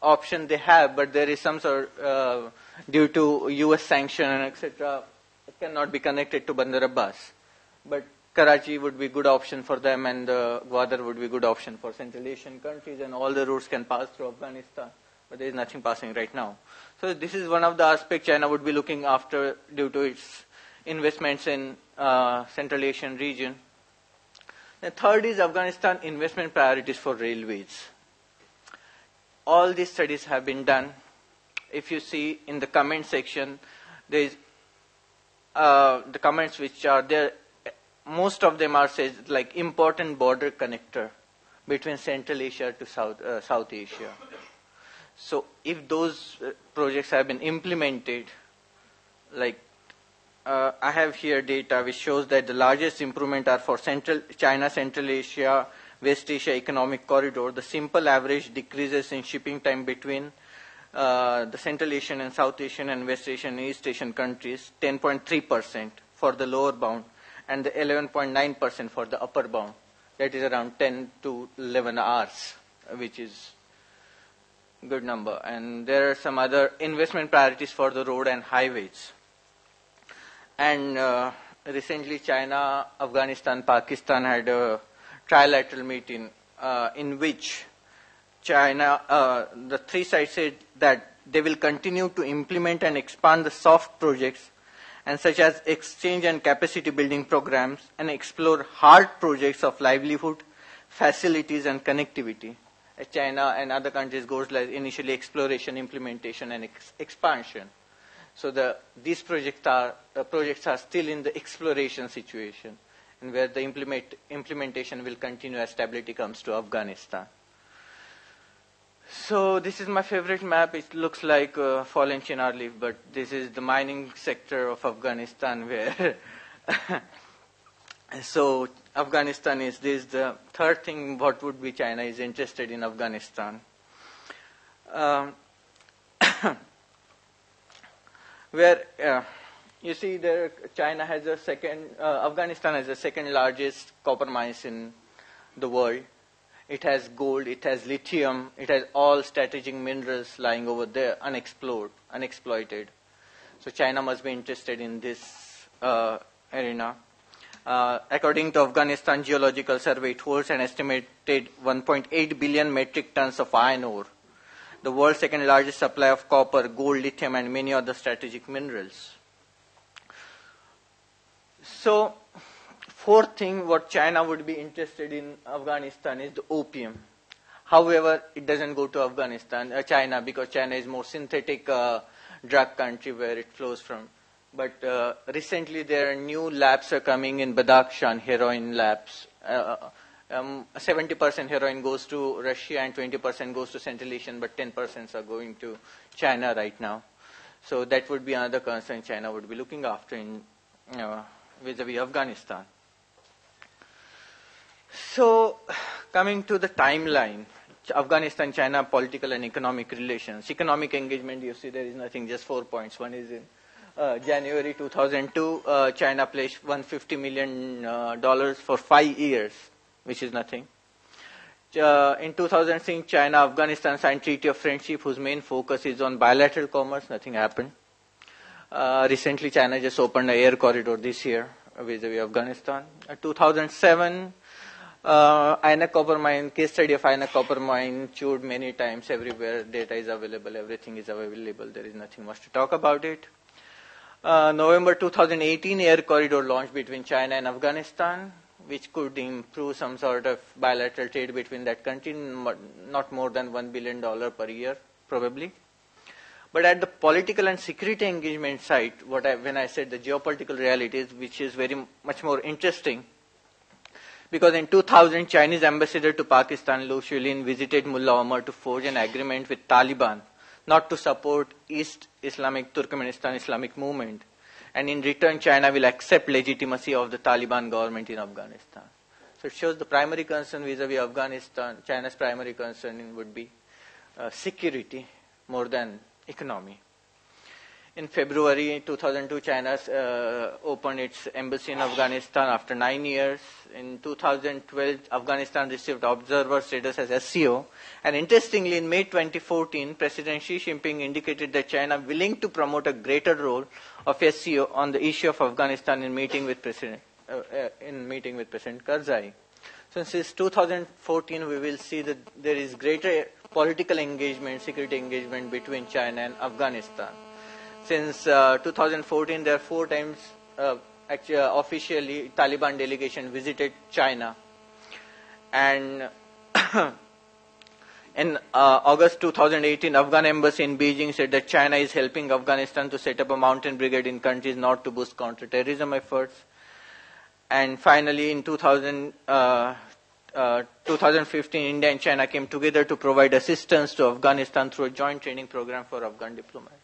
option they have, but there is some sort due to US sanction and etc. It cannot be connected to Bandar Abbas. But Karachi would be a good option for them, and Gwadar would be a good option for Central Asian countries, and all the routes can pass through Afghanistan. But there is nothing passing right now. So this is one of the aspects China would be looking after due to its investments in Central Asian region. The third is Afghanistan investment priorities for railways. All these studies have been done. If you see in the comment section, there is the comments which are there. Most of them are said like important border connector between Central Asia to South Asia. So if those projects have been implemented, like I have here data which shows that the largest improvement are for China, Central Asia, West Asia economic corridor. The simple average decreases in shipping time between the Central Asian and South Asian and West Asian and East Asian countries, 10.3% for the lower bound and the 11.9% for the upper bound. That is around 10 to 11 hours, which is a good number. And there are some other investment priorities for the road and highways. And recently China, Afghanistan, Pakistan had a trilateral meeting in which China, the three sides said that they will continue to implement and expand the soft projects and such as exchange and capacity building programs and explore hard projects of livelihood, facilities and connectivity. China and other countries goes like initially exploration, implementation and expansion. So these projects are still in the exploration situation, and where the implementation will continue as stability comes to Afghanistan. So this is my favorite map. It looks like a fallen chinar leaf, but this is the mining sector of Afghanistan where so Afghanistan is this. The third thing, what would be China is interested in Afghanistan. Where you see there, China has a Afghanistan has the second largest copper mines in the world. It has gold, it has lithium, it has all strategic minerals lying over there, unexploited. So China must be interested in this arena. According to Afghanistan Geological Survey, it holds an estimated 1.8 billion metric tons of iron ore, the world's second largest supply of copper, gold, lithium, and many other strategic minerals. So, fourth thing, what China would be interested in Afghanistan is the opium. However, it doesn't go to China, because China is more synthetic drug country where it flows from. But recently there are new labs are coming in Badakhshan, heroin labs. 70% heroin goes to Russia and 20% goes to Central Asian, but 10% are going to China right now. So that would be another concern China would be looking after in vis-a-vis Afghanistan. So coming to the timeline, Afghanistan, China, political and economic relations. Economic engagement, you see there is nothing, just 4 points. One is in January 2002, China pledged $150 million for 5 years, which is nothing. In 2006, China, Afghanistan signed Treaty of Friendship, whose main focus is on bilateral commerce. Nothing happened. Recently, China just opened an air corridor this year vis-a-vis Afghanistan. 2007, INA copper mine, case study of INA copper mine, chewed many times everywhere. Data is available, everything is available. There is nothing much to talk about it. November 2018, air corridor launched between China and Afghanistan, which could improve some sort of bilateral trade between that country, not more than $1 billion per year, probably. But at the political and security engagement side, when I said the geopolitical realities, which is very much more interesting, Because in 2000, Chinese ambassador to Pakistan, Lo Shulin, visited Mullah Omar to forge an agreement with Taliban not to support East Islamic Turkmenistan Islamic movement. And in return, China will accept legitimacy of the Taliban government in Afghanistan. So it shows the primary concern vis-a-vis Afghanistan, China's primary concern would be security more than economy. In February 2002, China opened its embassy in Afghanistan after 9 years. In 2012, Afghanistan received observer status as SCO. And interestingly, in May 2014, President Xi Jinping indicated that China willing to promote a greater role of SCO on the issue of Afghanistan in meeting with President Karzai. So since 2014, we will see that there is greater political engagement, security engagement between China and Afghanistan. Since 2014, there are 4 times officially Taliban delegation visited China. And in August 2018, Afghan embassy in Beijing said that China is helping Afghanistan to set up a mountain brigade in countries not to boost counter-terrorism efforts. And finally, in 2015, India and China came together to provide assistance to Afghanistan through a joint training program for Afghan diplomats.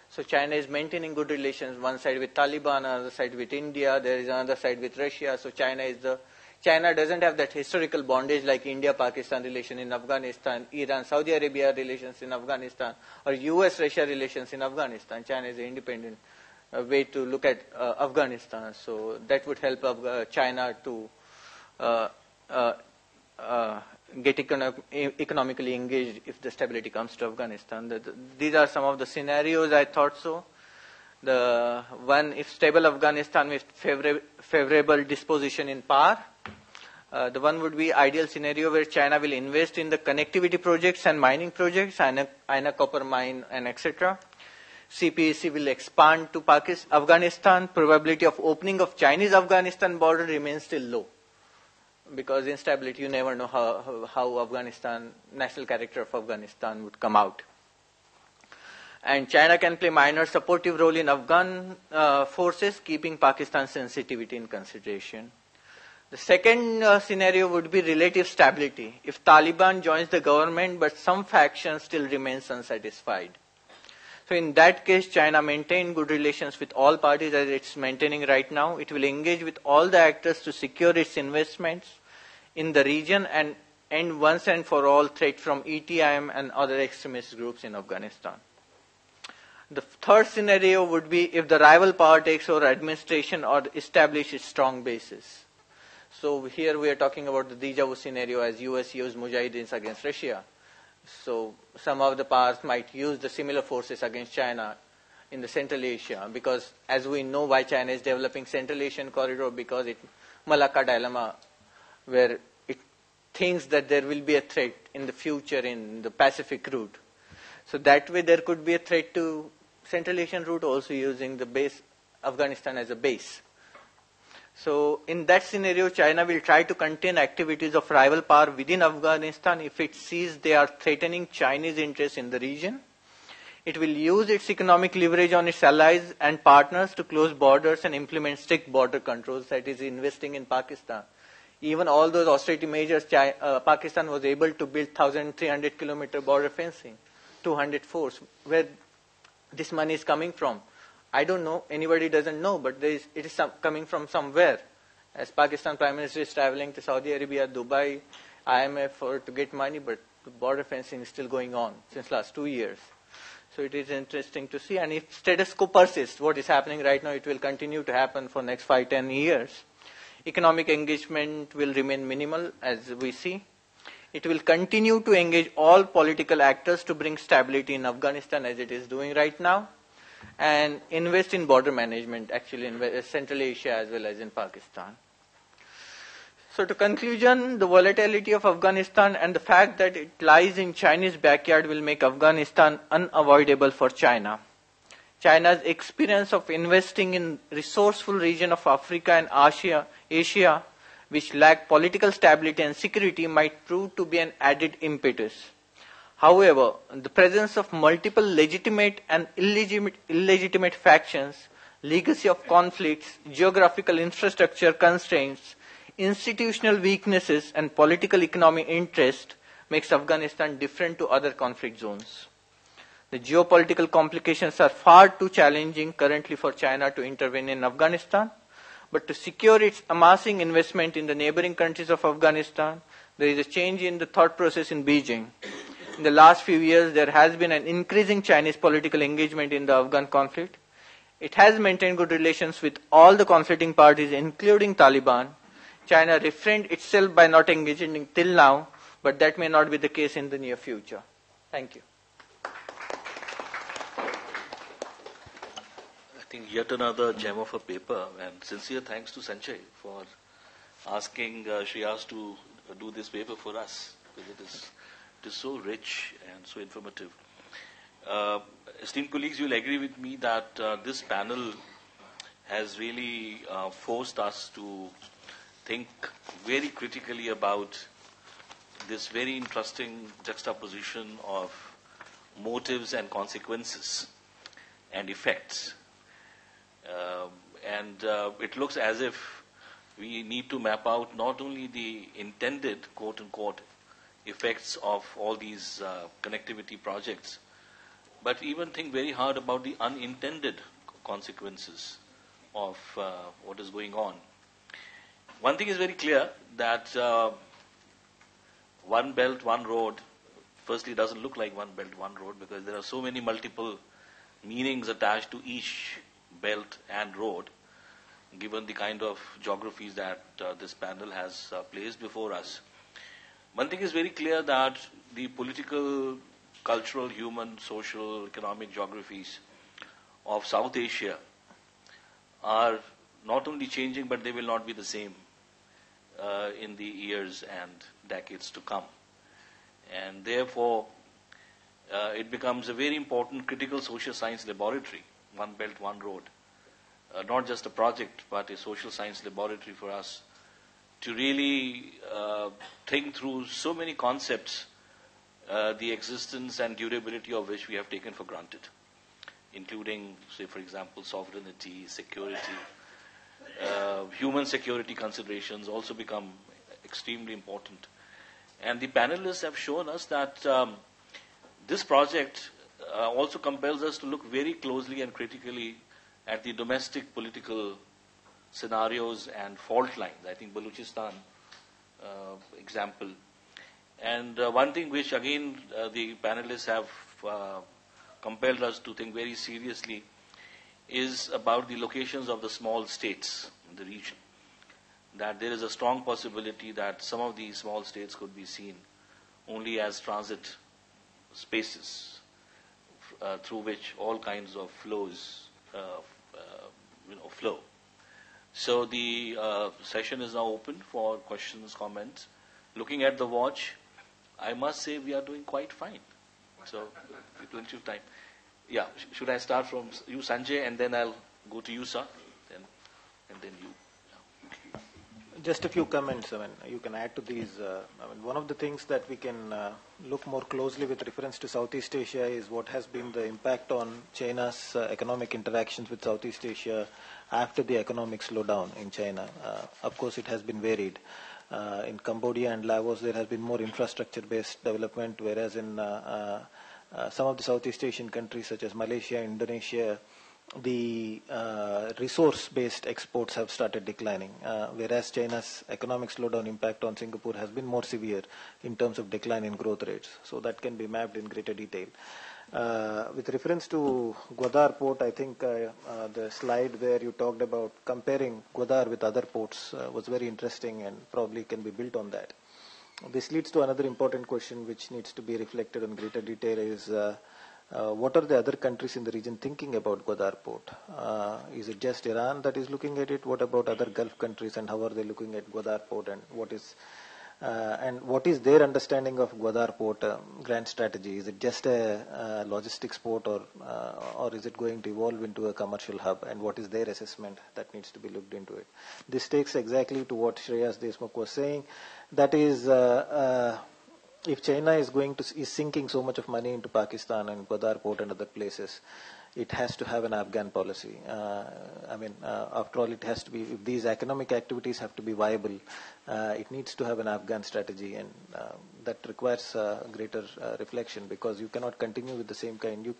So China is maintaining good relations, one side with Taliban, another side with India, there is another side with Russia. So China doesn't have that historical bondage like India-Pakistan relation in Afghanistan, Iran-Saudi Arabia relations in Afghanistan, or US-Russia relations in Afghanistan. China is an independent way to look at Afghanistan. So that would help China to get economically engaged if the stability comes to Afghanistan. These are some of the scenarios I thought so. The one, if stable Afghanistan with favorable disposition in power, the one would be ideal scenario where China will invest in the connectivity projects and mining projects, Aina copper mine and etc. CPEC will expand to Afghanistan. Probability of opening of Chinese-Afghanistan border remains still low. Because instability, you never know how Afghanistan, national character of Afghanistan would come out. And China can play minor supportive role in Afghan forces, keeping Pakistan's sensitivity in consideration. The second scenario would be relative stability. If Taliban joins the government, but some factions still remains unsatisfied. So in that case, China maintain good relations with all parties as it's maintaining right now. It will engage with all the actors to secure its investments in the region and end once and for all threat from ETIM and other extremist groups in Afghanistan. The third scenario would be if the rival power takes over administration or establishes strong bases. So here we are talking about the deja vu scenario as US used Mujahideen against Russia. So some of the powers might use the similar forces against China in the Central Asia, because as we know why China is developing Central Asian corridor, because it Malacca dilemma, where it thinks that there will be a threat in the future in the Pacific route. So that way there could be a threat to Central Asian route, also using the base Afghanistan as a base. So in that scenario, China will try to contain activities of rival power within Afghanistan if it sees they are threatening Chinese interests in the region. It will use its economic leverage on its allies and partners to close borders and implement strict border controls, that is investing in Pakistan. Even all those austerity measures, Pakistan was able to build 1,300 kilometer border fencing, 200 force. Where this money is coming from, I don't know, anybody doesn't know, but it is coming from somewhere. As Pakistan Prime Minister is traveling to Saudi Arabia, Dubai, IMF to get money, but the border fencing is still going on since last 2 years. So it is interesting to see. And if status quo persists, what is happening right now, it will continue to happen for next 5-10 years. Economic engagement will remain minimal, as we see. It will continue to engage all political actors to bring stability in Afghanistan as it is doing right now, and invest in border management, actually in Central Asia as well as in Pakistan. So to conclusion, the volatility of Afghanistan and the fact that it lies in Chinese backyard will make Afghanistan unavoidable for China. China's experience of investing in resourceful region of Africa and Asia, which lack political stability and security, might prove to be an added impetus. However, the presence of multiple legitimate and illegitimate factions, legacy of conflicts, geographical infrastructure constraints, institutional weaknesses and political economic interest makes Afghanistan different to other conflict zones. The geopolitical complications are far too challenging currently for China to intervene in Afghanistan, but to secure its amassing investment in the neighboring countries of Afghanistan, there is a change in the thought process in Beijing. In the last few years, there has been an increasing Chinese political engagement in the Afghan conflict. It has maintained good relations with all the conflicting parties, including Taliban. China refrained itself by not engaging till now, but that may not be the case in the near future. Thank you. I think yet another gem of a paper, and sincere thanks to Sanjay for asking Shreyas to do this paper for us, because it is so rich and so informative. Esteemed colleagues, you'll agree with me that this panel has really forced us to think very critically about this very interesting juxtaposition of motives and consequences and effects. And it looks as if we need to map out not only the intended, quote-unquote, effects of all these connectivity projects, but even think very hard about the unintended consequences of what is going on. One thing is very clear, that one belt, one road, firstly doesn't look like one belt, one road, because there are so many multiple meanings attached to each belt and road, given the kind of geographies that this panel has placed before us. One thing is very clear, that the political, cultural, human, social, economic geographies of South Asia are not only changing, but they will not be the same in the years and decades to come. And therefore, it becomes a very important critical social science laboratory, one belt, one road. Not just a project, but a social science laboratory for us to really think through so many concepts, the existence and durability of which we have taken for granted, including, say, for example, sovereignty, security. Human security considerations also become extremely important. And the panelists have shown us that this project also compels us to look very closely and critically at the domestic political scenarios and fault lines. I think Balochistan example. And one thing which again the panelists have compelled us to think very seriously is about the locations of the small states in the region. That there is a strong possibility that some of these small states could be seen only as transit spaces through which all kinds of flows flow. So the session is now open for questions, comments. Looking at the watch, I must say we are doing quite fine. So, plenty of time. Yeah, should I start from you, Sanjay, and then I'll go to you, sir, and then you. Yeah. Just a few comments. You can add to these. One of the things that we can look more closely with reference to Southeast Asia is what has been the impact on China's economic interactions with Southeast Asia after the economic slowdown in China. Of course, it has been varied. In Cambodia and Laos, there has been more infrastructure-based development, whereas in some of the Southeast Asian countries such as Malaysia, Indonesia, the resource-based exports have started declining, whereas China's economic slowdown impact on Singapore has been more severe in terms of decline in growth rates. So that can be mapped in greater detail. With reference to Gwadar port, I think the slide where you talked about comparing Gwadar with other ports was very interesting and probably can be built on that. This leads to another important question which needs to be reflected in greater detail is what are the other countries in the region thinking about Gwadar port? Is it just Iran that is looking at it? What about other Gulf countries and how are they looking at Gwadar port and what is their understanding of Gwadar port grand strategy? Is it just a logistics port or is it going to evolve into a commercial hub, and what is their assessment that needs to be looked into it? This takes exactly to what Shreyas Deshmukh was saying. That is, if China is sinking so much of money into Pakistan and Gwadar port and other places, it has to have an Afghan policy. After all, it has to be, if these economic activities have to be viable, it needs to have an Afghan strategy, and that requires greater reflection, because you cannot continue with the same kind.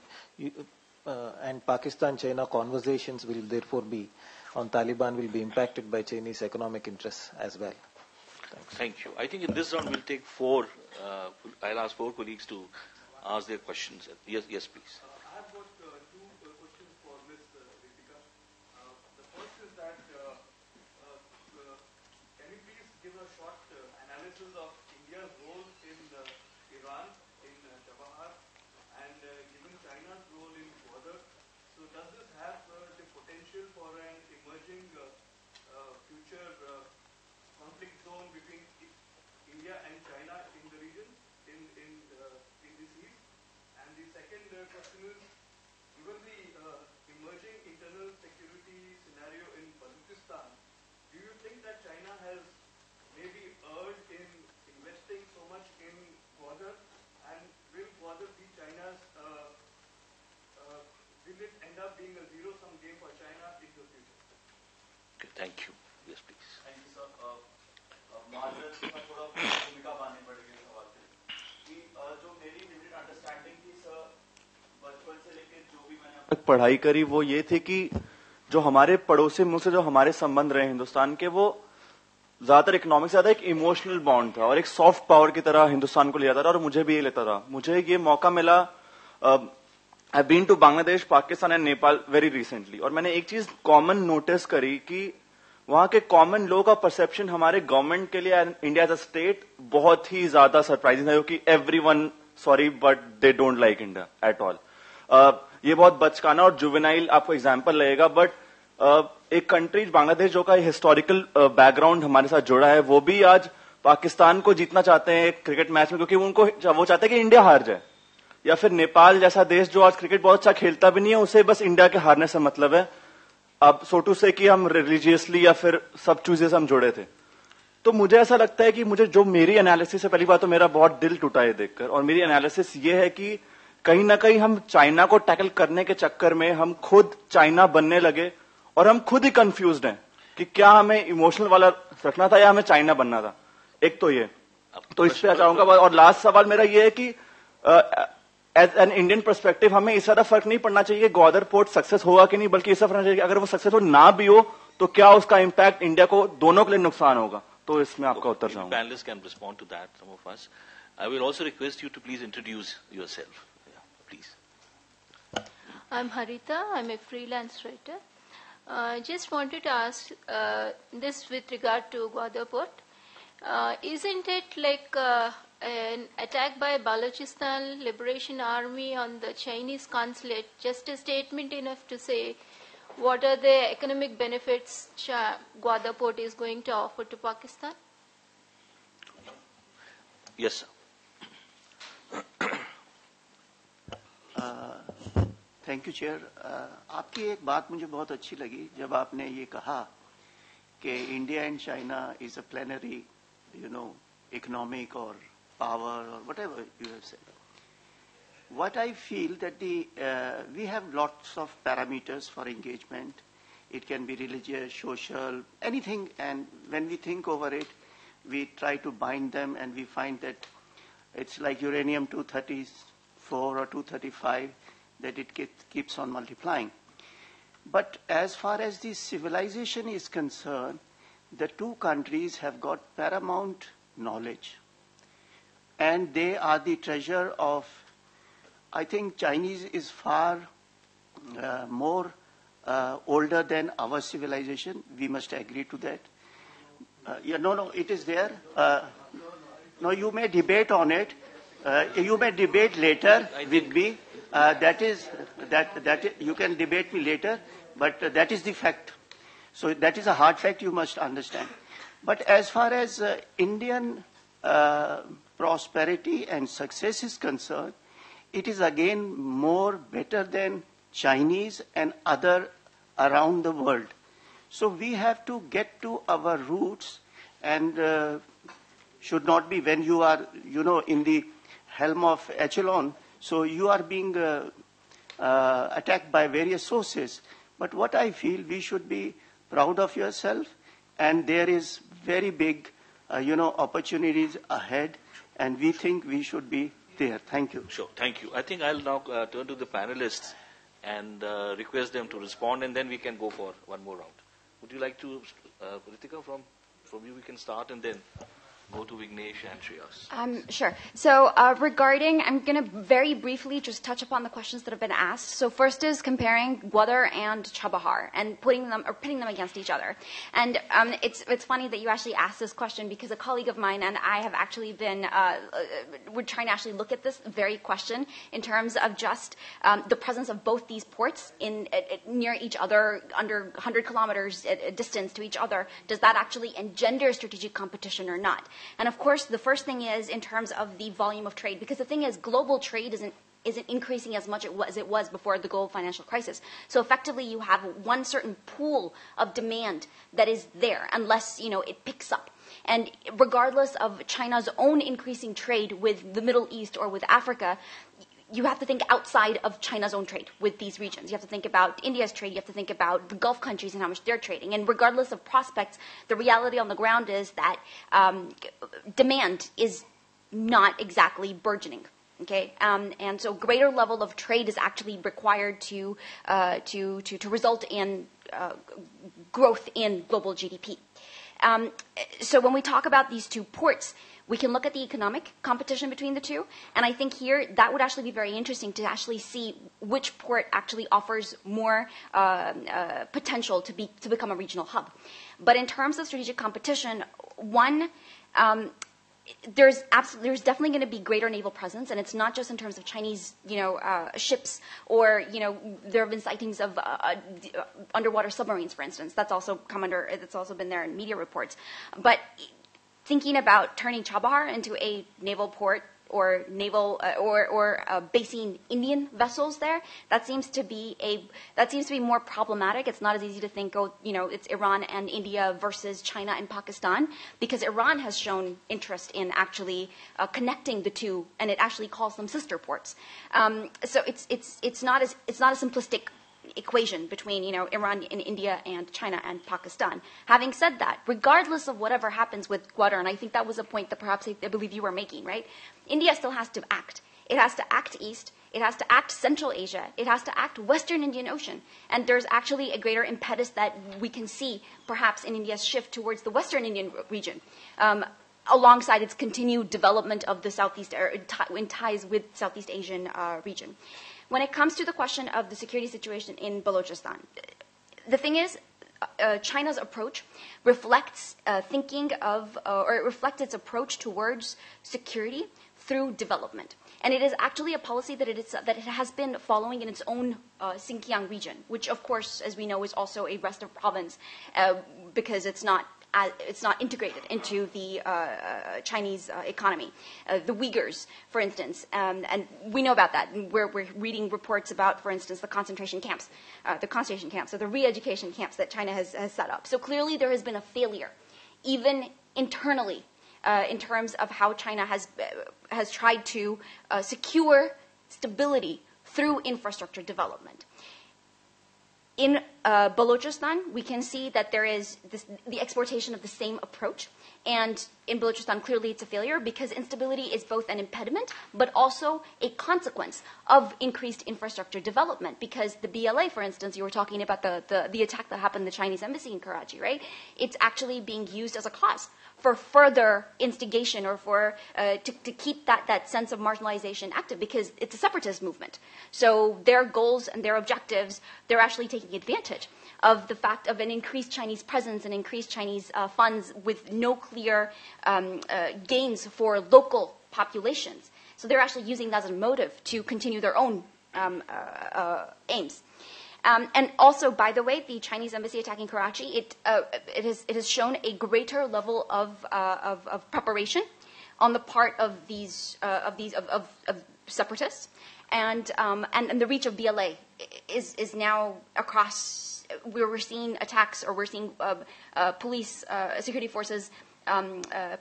And Pakistan-China conversations will therefore be on Taliban will be impacted by Chinese economic interests as well. Thanks. Thank you. I think in this round we'll take four. I'll ask four colleagues to ask their questions. Yes, please. I have got two questions for Ms. Ritika. The first is that can you please give a short analysis of India's role in Iran, in Jawahar, and given China's role in Gwadar? So does this have the potential for an emerging future conflict zone between India and China in the region, in this east? And the second question is, given the emerging internal security scenario in Pakistan, do you think that China has maybe erred in investing so much in Gwadar, and will Gwadar be China's, will it end up being a zero-sum game for China in the future? Okay, thank you. Yes, please. Thank you, sir. Margin में थोड़ा भूमिका माननी पड़ेगी इस सवाल पे कि जो मेरी लिमिटेड अंडरस्टैंडिंग थी सर बचपन से लेके जो भी मैंने अब तक पढ़ाई करी वो ये थी कि जो हमारे पड़ोसी मुल्क से जो हमारे संबंध रहे हिंदुस्तान के, वो ज्यादातर इकोनॉमिक से ज्यादा एक इमोशनल बॉन्ड था और एक सॉफ्ट पावर की तरह हिंदुस्तान को लिया था, और मुझे भी ये लेता था. मुझे ये मौका मिला, I been to Bangladesh, Pakistan and Nepal very recently, और मैंने एक चीज कॉमन नोटिस करी कि वहां के कॉमन लोगों का परसेप्शन हमारे गवर्नमेंट के लिए इंडिया एज अ स्टेट बहुत ही ज्यादा सरप्राइजिंग है, कि everyone sorry but they don't like India at all. ये बहुत बचकाना और जुवेनाइल आपको एग्जांपल लगेगा, बट एक कंट्री बांग्लादेश जो का हिस्टोरिकल बैकग्राउंड हमारे साथ जुड़ा है, वो भी आज पाकिस्तान को जीतना चाहते हैं क्रिकेट मैच में, क्योंकि उनको वो चाहते हैं कि इंडिया हार जाए. या फिर नेपाल जैसा देश जो आज क्रिकेट बहुत अच्छा खेलता भी नहीं है, उसे बस इंडिया के हारने से मतलब है. अब सो टू से कि हम रिलीजियसली या फिर सब चीजें हम जुड़े थे. तो मुझे ऐसा लगता है कि मुझे जो मेरी एनालिसिस है, पहली बात तो मेरा बहुत दिल टूटा है देखकर, और मेरी एनालिसिस ये है कि कहीं ना कहीं हम चाइना को टैकल करने के चक्कर में हम खुद चाइना बनने लगे, और हम खुद ही कंफ्यूज्ड हैं कि क्या हमें इमोशनल वाला रखना था या हमें चाइना बनना था. एक तो ये, तो इस पे चाहूंगा. और लास्ट सवाल मेरा ये है कि एज एन इंडियन पर्सपेक्टिव हमें इस तरह फर्क नहीं पड़ना चाहिए कि ग्वादर पोर्ट सक्सेस होगा कि नहीं, बल्कि इस तरह चाहिए कि अगर वो सक्सेसफुल ना भी हो तो क्या उसका इम्पैक्ट इंडिया को दोनों के लिए नुकसान होगा. तो इसमें आपका उत्तर चाहूंगा. Panelists can respond to that, some of us. I will also request you to please introduce yourself. Yeah, please. I'm Harita. I'm a freelance writer. Just wanted to ask this with regard to Gwadar port. Isn't it like an attack by Balochistan Liberation Army on the Chinese consulate just a statement enough to say what are the economic benefits Gwadar port is going to offer to Pakistan? Yes, sir. Thank you chair. आपकी एक बात मुझे बहुत अच्छी लगी जब आपने ये कहा कि India and China is a plenary economic or power or whatever you have said. What I feel that we have lots of parameters for engagement. It can be religious, social, anything, and when we think over it, we try to bind them, and we find that it's like uranium-234 or 235, that it keeps on multiplying. But as far as the civilization is concerned, the two countries have got paramount knowledge, and they are the treasure of, I think Chinese is far more older than our civilization. We must agree to that. No, it is there. No, you may debate on it. You may debate later with me. That you can debate me later, but that is the fact. So that is a hard fact you must understand. But as far as Indian prosperity and success is concerned, it is again more better than Chinese and other around the world. So we have to get to our roots, and should not be when you are, in the helm of echelon. So you are being attacked by various sources. But what I feel, we should be proud of yourself, and there is very big, opportunities ahead, and we think we should be there. Thank you. Sure, thank you. I think I'll now turn to the panelists and request them to respond, and then we can go for one more round. Would you like to, Ritika, from you we can start, and then go to Vignesh and Shreyas. Sure. So regarding, I'm going to very briefly just touch upon the questions that have been asked. So first is comparing Gwadar and Chabahar and pitting them against each other. And it's funny that you actually asked this question, because a colleague of mine and I have actually been we're trying to actually look at this very question in terms of just the presence of both these ports near each other, under 100 kilometers distance to each other. Does that actually engender strategic competition or not? And of course, the first thing is in terms of the volume of trade, because the thing is, global trade isn't increasing as much as it was before the global financial crisis. So effectively, you have one certain pool of demand that is there, unless it picks up. And regardless of China's own increasing trade with the Middle East or with Africa, you have to think outside of China's own trade with these regions. You have to think about India's trade. You have to think about the Gulf countries and how much they're trading. And regardless of prospects, the reality on the ground is that demand is not exactly burgeoning. Okay, and so greater level of trade is actually required to result in growth in global GDP. So when we talk about these two ports, we can look at the economic competition between the two, and I think here that would actually be very interesting to actually see which port actually offers more potential to become a regional hub. But in terms of strategic competition, there's definitely going to be greater naval presence, and it's not just in terms of Chinese, ships, or there have been sightings of underwater submarines, for instance. That's also been there in media reports. But thinking about turning Chabahar into a naval port or basing Indian vessels there, that seems to be more problematic. It's not as easy to think, it's Iran and India versus China and Pakistan, because Iran has shown interest in actually connecting the two, and it actually calls them sister ports. So it's not a simplistic equation between Iran and India and China and Pakistan. Having said that, regardless of whatever happens with Gwadar, and I think that was a point that perhaps I believe you were making, right? India still has to act. It has to act east. It has to act Central Asia. It has to act Western Indian Ocean. And there's actually a greater impetus that we can see perhaps in India's shift towards the Western Indian region, alongside its continued development of the Southeast, in ties with Southeast Asian region. When it comes to the question of the security situation in Balochistan, the thing is, China's approach reflects it reflects its approach towards security through development. And it is actually a policy that it has been following in its own Xinjiang region, which, of course, as we know, is also a rest of province, because it's not integrated into the Chinese economy. The Uyghurs, for instance, and we know about that. We're reading reports about, for instance, the concentration camps, or the re-education camps that China has set up. So clearly there has been a failure, even internally, in terms of how China has tried to secure stability through infrastructure development. In Balochistan, we can see that there is the exportation of the same approach. And in Balochistan, clearly it's a failure, because instability is both an impediment but also a consequence of increased infrastructure development. Because the BLA, for instance, you were talking about the attack that happened in the Chinese embassy in Karachi, right? It's actually being used as a cause for further instigation, or for to keep that sense of marginalization active, because it's a separatist movement. So their goals and their objectives, they're actually taking advantage of the fact of an increased Chinese presence and increased Chinese funds with no clear gains for local populations. So they're actually using that as a motive to continue their own aims. And also, by the way, the Chinese embassy attacking Karachi, it has shown a greater level of preparation on the part of these separatists, and the reach of BLA is now across. We're seeing attacks, or we're seeing police security forces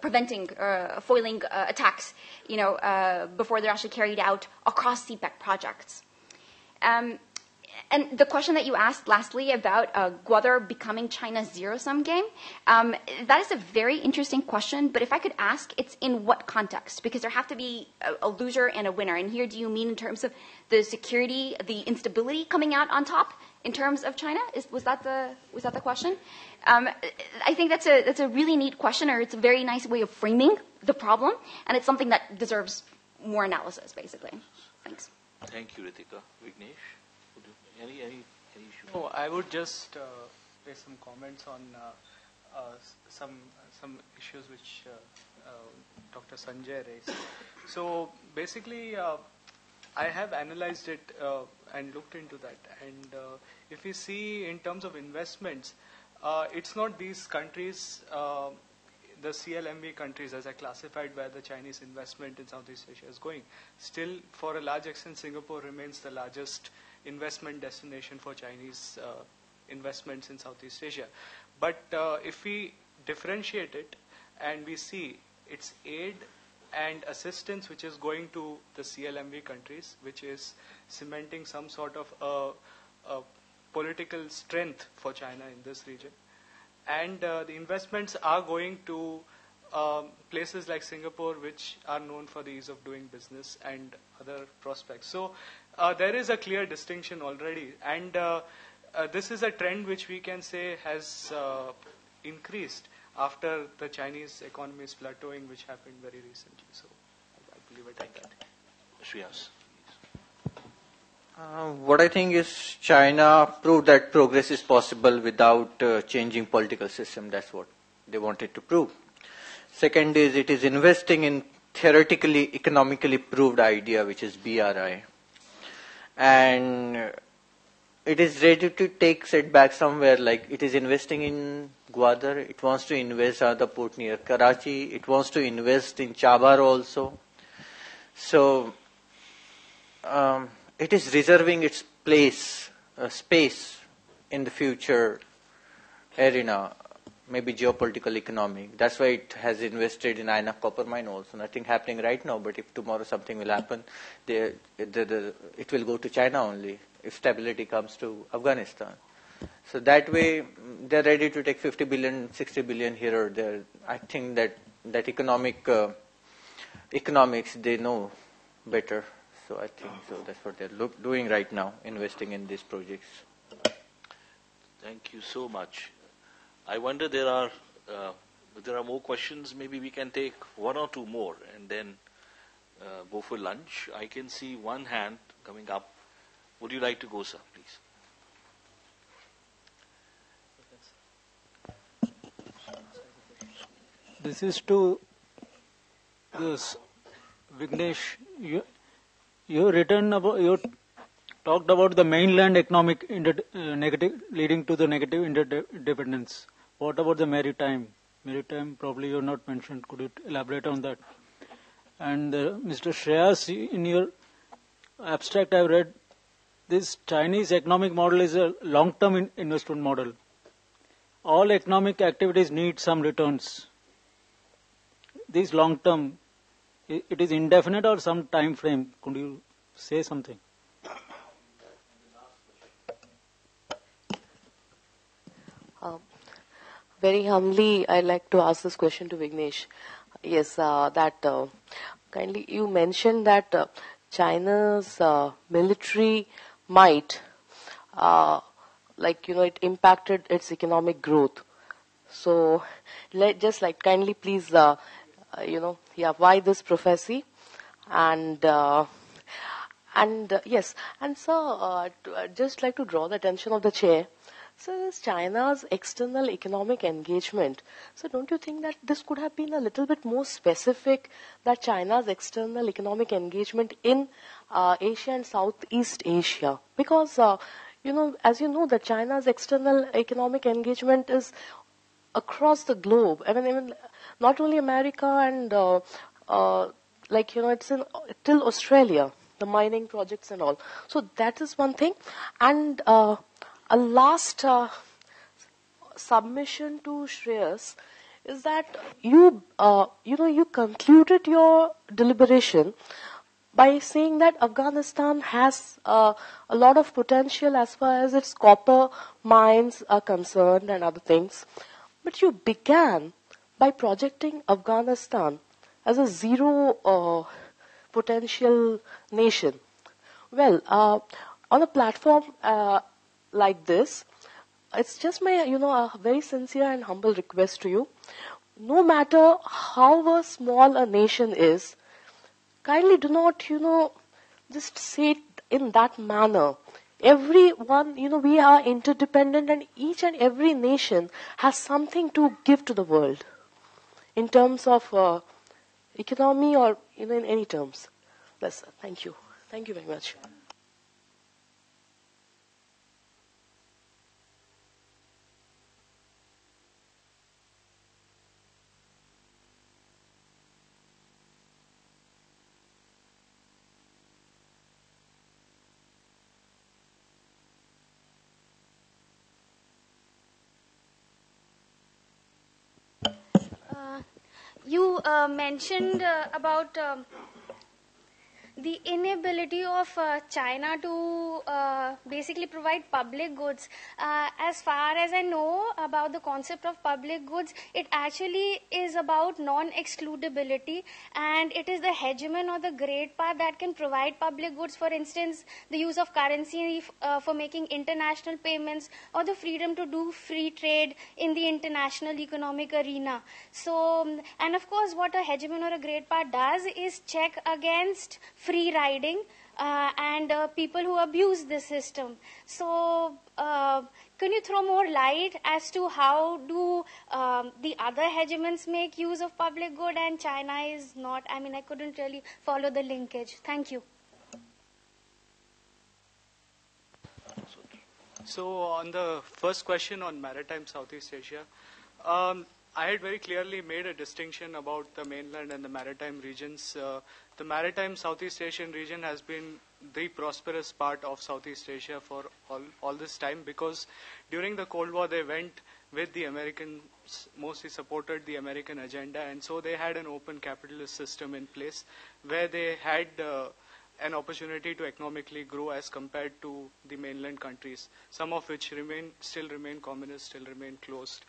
preventing, foiling attacks, before they're actually carried out across CPEC projects. And the question that you asked lastly about Gwadar becoming China's zero-sum game, that is a very interesting question. But if I could ask, it's in what context? Because there have to be a loser and a winner. And here, do you mean in terms of the security, the instability coming out on top in terms of China? Was that the question? I think that's a really neat question, or it's a very nice way of framing the problem, and it's something that deserves more analysis, basically. Thanks. Thank you, Ritika. Vignesh? Any issue? No, I would just raise some comments on some issues which Dr. Sanjay raised. So basically, I have analyzed it and looked into that. And if we see in terms of investments, it's not these countries, the CLMV countries as I classified where the Chinese investment in Southeast Asia is going. Still, for a large extent, Singapore remains the largest investment destination for Chinese investments in Southeast Asia. But if we differentiate it and we see its aid and assistance which is going to the CLMV countries, which is cementing some sort of a political strength for China in this region. And the investments are going to places like Singapore, which are known for the ease of doing business and other prospects. So there is a clear distinction already. And this is a trend which we can say has increased after the Chinese economy is plateauing, which happened very recently. So I believe it at that. Shreyas. What I think is China proved that progress is possible without changing political system. That's what they wanted to prove. Second is it is investing in theoretically, economically proved idea, which is BRI. And it is ready to take setback somewhere, like it is investing in Gwadar, it wants to invest at the port near Karachi, it wants to invest in Chabar also. So, it is reserving its place, space in the future arena, maybe geopolitical economic. That's why it has invested in Aina copper mine also. Nothing happening right now, but if tomorrow something will happen, it will go to China only if stability comes to Afghanistan. So that way, they're ready to take 50 billion, 60 billion here or there. I think that economics, they know better. So I think so. That's what they're doing right now, investing in these projects. Thank you so much. I wonder if there are more questions. Maybe we can take one or two more and then go for lunch. I can see one hand coming up. Would you like to go, sir, please? This is to this Vignesh. You talked about the mainland economic negative leading to the negative interdependence. What about the maritime? Maritime probably you have not mentioned. Could you elaborate on that? And Mr. Shreyas, in your abstract I have read, this Chinese economic model is a long-term investment model. All economic activities need some returns. This long-term, it is indefinite or some time frame? Could you say something? Very humbly, I'd like to ask this question to Vignesh. Yes, kindly you mentioned that China's military might, it impacted its economic growth. So, kindly please, why this prophecy? And yes, and so I'd just like to draw the attention of the chair. So this China's external economic engagement. So don't you think that this could have been a little bit more specific, that China's external economic engagement in Asia and Southeast Asia? Because, as you know, that China's external economic engagement is across the globe. I mean, even not only America and, it's in till Australia, the mining projects and all. So that is one thing. And a last submission to Shreyas is that you concluded your deliberation by saying that Afghanistan has a lot of potential as far as its copper mines are concerned and other things. But you began by projecting Afghanistan as a zero potential nation. Well, on a platform like this, it's just my, a very sincere and humble request to you. No matter how small a nation is, kindly do not, just say it in that manner. Everyone, we are interdependent, and each and every nation has something to give to the world in terms of economy or in any terms. Yes, sir. Thank you. Thank you very much. You mentioned about the inability of China to basically provide public goods. As far as I know about the concept of public goods, it actually is about non-excludability, and it is the hegemon or the great power that can provide public goods. For instance, the use of currency for making international payments, or the freedom to do free trade in the international economic arena. So, and of course, what a hegemon or a great power does is check against free riding and people who abuse the system. So, can you throw more light as to how do the other hegemons make use of public good and China is not? I mean, I couldn't really follow the linkage. Thank you. So on the first question on maritime Southeast Asia, I had very clearly made a distinction about the mainland and the maritime regions. The maritime Southeast Asian region has been the prosperous part of Southeast Asia for all this time, because during the Cold War they went with the Americans, mostly supported the American agenda, and so they had an open capitalist system in place where they had an opportunity to economically grow as compared to the mainland countries, some of which still remain communist, still remain closed.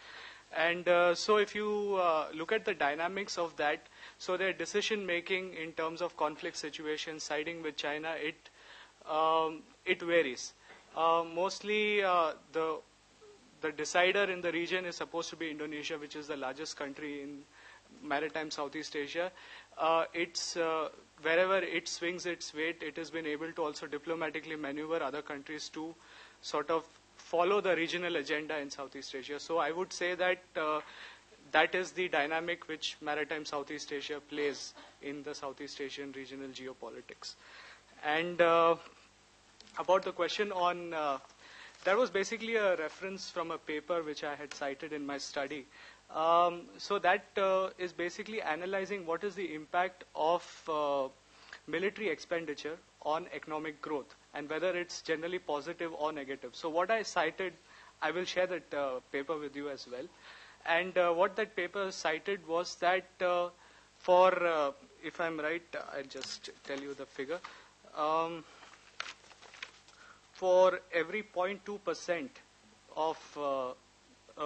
And so if you look at the dynamics of that, so their decision making in terms of conflict situations, siding with China, it varies. Mostly the decider in the region is supposed to be Indonesia, which is the largest country in maritime Southeast Asia. Wherever it swings its weight, it has been able to also diplomatically maneuver other countries to sort of follow the regional agenda in Southeast Asia. So I would say that that is the dynamic which maritime Southeast Asia plays in the Southeast Asian regional geopolitics. And about the question on, that was basically a reference from a paper which I had cited in my study. So that is basically analyzing what is the impact of military expenditure on economic growth, and whether it's generally positive or negative. So what I cited, I will share that paper with you as well. And what that paper cited was that for, if I'm right, I'll just tell you the figure. For every 0.2% of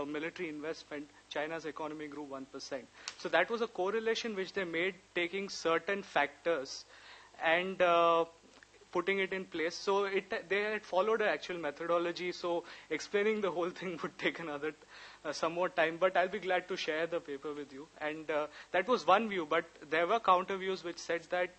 military investment, China's economy grew 1%. So that was a correlation which they made, taking certain factors and putting it in place. So they had followed an actual methodology. So explaining the whole thing would take another some more time. But I'll be glad to share the paper with you. And that was one view. But there were counter views which said that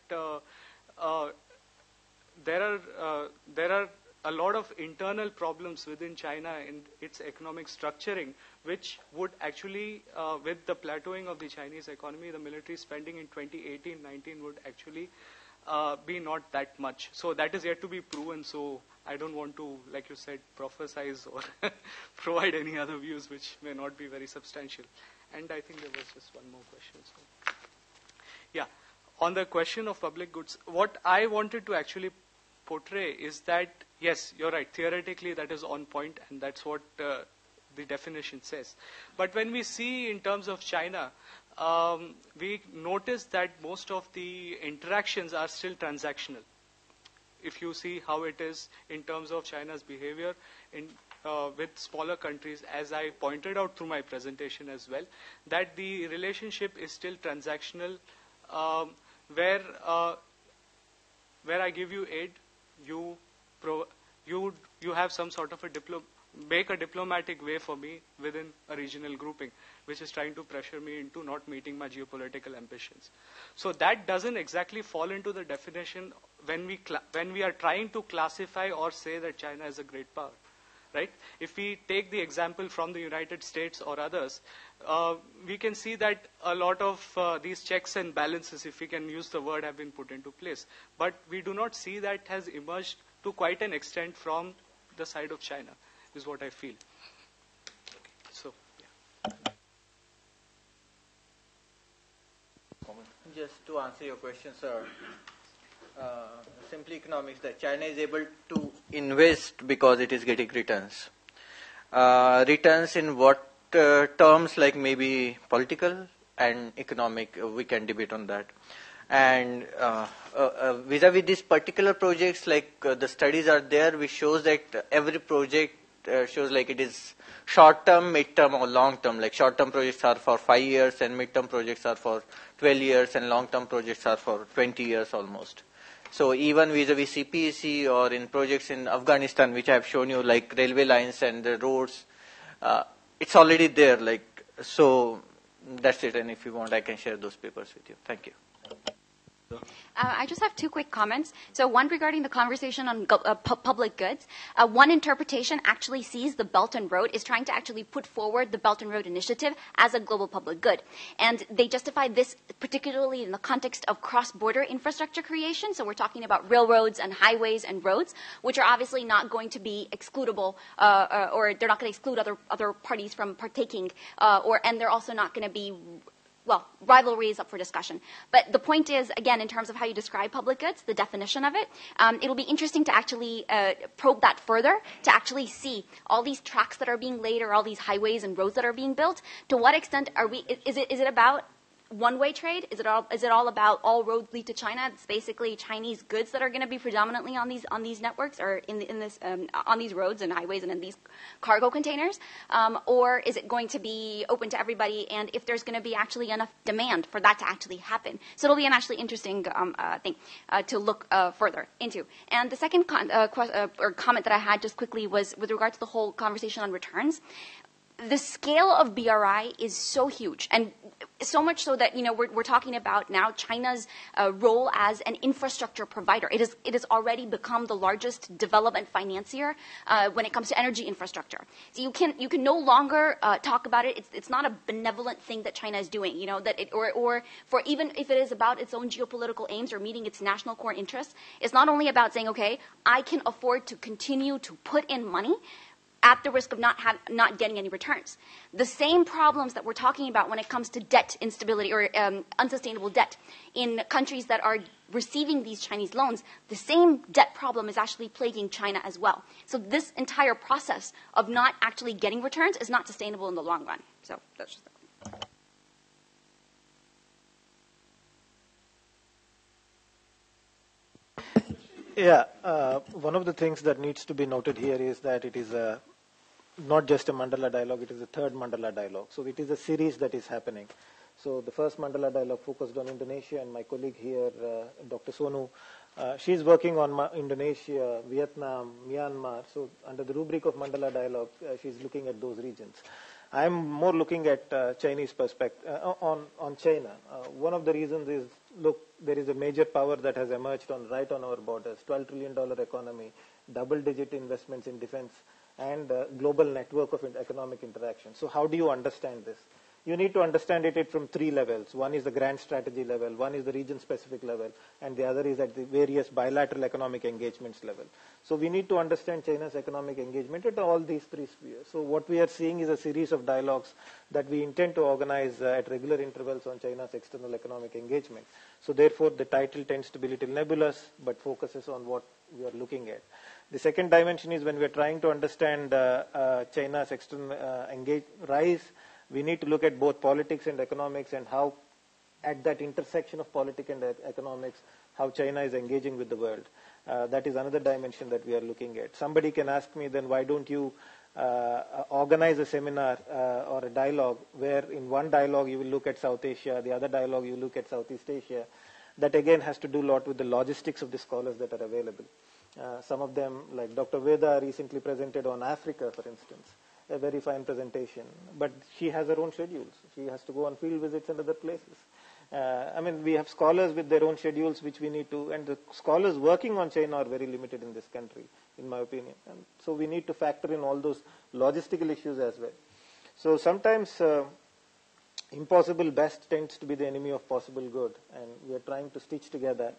there are a lot of internal problems within China in its economic structuring, which would actually, with the plateauing of the Chinese economy, the military spending in 2018-19 would actually be not that much. So that is yet to be proven. So I don't want to, like you said, prophesize or provide any other views which may not be very substantial. And I think there was just one more question. So, yeah, on the question of public goods, what I wanted to actually portray is that, yes, you're right, theoretically that is on point, and that's what the definition says. But when we see in terms of China, we notice that most of the interactions are still transactional. If you see how it is in terms of China's behavior with smaller countries, as I pointed out through my presentation as well, that the relationship is still transactional, where I give you aid, you have some sort of make a diplomatic way for me within a regional grouping, which is trying to pressure me into not meeting my geopolitical ambitions. So that doesn't exactly fall into the definition when we are trying to classify or say that China is a great power, right? If we take the example from the United States or others, we can see that a lot of these checks and balances, if we can use the word, have been put into place. But we do not see that has emerged to quite an extent from the side of China, is what I feel. So, yeah. Just to answer your question, sir, simply economics, that China is able to invest because it is getting returns. Returns in what terms, like maybe political and economic, we can debate on that. And vis-a-vis these particular projects, like the studies are there, which shows that every project shows like it is short-term, mid-term or long-term. Like short-term projects are for 5 years and mid-term projects are for 12 years and long-term projects are for 20 years almost. So even vis-a-vis CPEC or in projects in Afghanistan, which I have shown you, like railway lines and the roads, it's already there. Like, so that's it. And if you want, I can share those papers with you. Thank you. I just have two quick comments. So one regarding the conversation on public goods. One interpretation actually sees the Belt and Road is trying to actually put forward the Belt and Road Initiative as a global public good. And they justify this particularly in the context of cross-border infrastructure creation. So we're talking about railroads and highways and roads, which are obviously not going to be excludable, or they're not going to exclude other parties from partaking, and they're also not going to be, well, rivalry is up for discussion. But the point is, again, in terms of how you describe public goods, the definition of it, it'll be interesting to actually probe that further, to actually see all these tracks that are being laid or all these highways and roads that are being built. To what extent are we, is it about one-way trade? Is it all about all roads lead to China? It's basically Chinese goods that are going to be predominantly on these networks or on these roads and highways and in these cargo containers, or is it going to be open to everybody? And if there's going to be actually enough demand for that to actually happen, so it'll be an actually interesting thing to look further into. And the second comment that I had just quickly was with regard to the whole conversation on returns. The scale of BRI is so huge, and so much so that we're talking about now China's role as an infrastructure provider. It has already become the largest development financier when it comes to energy infrastructure. So you can no longer talk about it. It's not a benevolent thing that China is doing. Or for even if it is about its own geopolitical aims or meeting its national core interests, it's not only about saying, okay, I can afford to continue to put in money at the risk of not getting any returns. The same problems that we're talking about when it comes to debt instability or unsustainable debt in countries that are receiving these Chinese loans, the same debt problem is actually plaguing China as well. So this entire process of not actually getting returns is not sustainable in the long run. So that's just Yeah, one of the things that needs to be noted here is that it is not just a Mandala Dialogue, it is a third Mandala Dialogue. So it is a series that is happening. So the first Mandala Dialogue focused on Indonesia, and my colleague here, Dr. Sonu, she's working on Indonesia, Vietnam, Myanmar. So under the rubric of Mandala Dialogue, she's looking at those regions. I'm more looking at Chinese perspective on China. One of the reasons is, look, there is a major power that has emerged right on our borders, $12 trillion economy, double-digit investments in defense, and global network of economic interaction. So how do you understand this? You need to understand it from three levels. One is the grand strategy level, one is the region-specific level, and the other is at the various bilateral economic engagements level. So we need to understand China's economic engagement at all these three spheres. So what we are seeing is a series of dialogues that we intend to organize at regular intervals on China's external economic engagement. So therefore, the title tends to be a little nebulous, but focuses on what we are looking at. The second dimension is when we are trying to understand China's external rise. We need to look at both politics and economics and how, at that intersection of politics and economics, how China is engaging with the world. That is another dimension that we are looking at. Somebody can ask me, then why don't you organize a seminar or a dialogue where in one dialogue you will look at South Asia, the other dialogue you look at Southeast Asia. That again has to do a lot with the logistics of the scholars that are available. Some of them, like Dr. Veda recently presented on Africa, for instance, a very fine presentation. But she has her own schedules. She has to go on field visits and other places. We have scholars with their own schedules which we need to, and the scholars working on China are very limited in this country, in my opinion. And so we need to factor in all those logistical issues as well. So sometimes impossible best tends to be the enemy of possible good, and we are trying to stitch together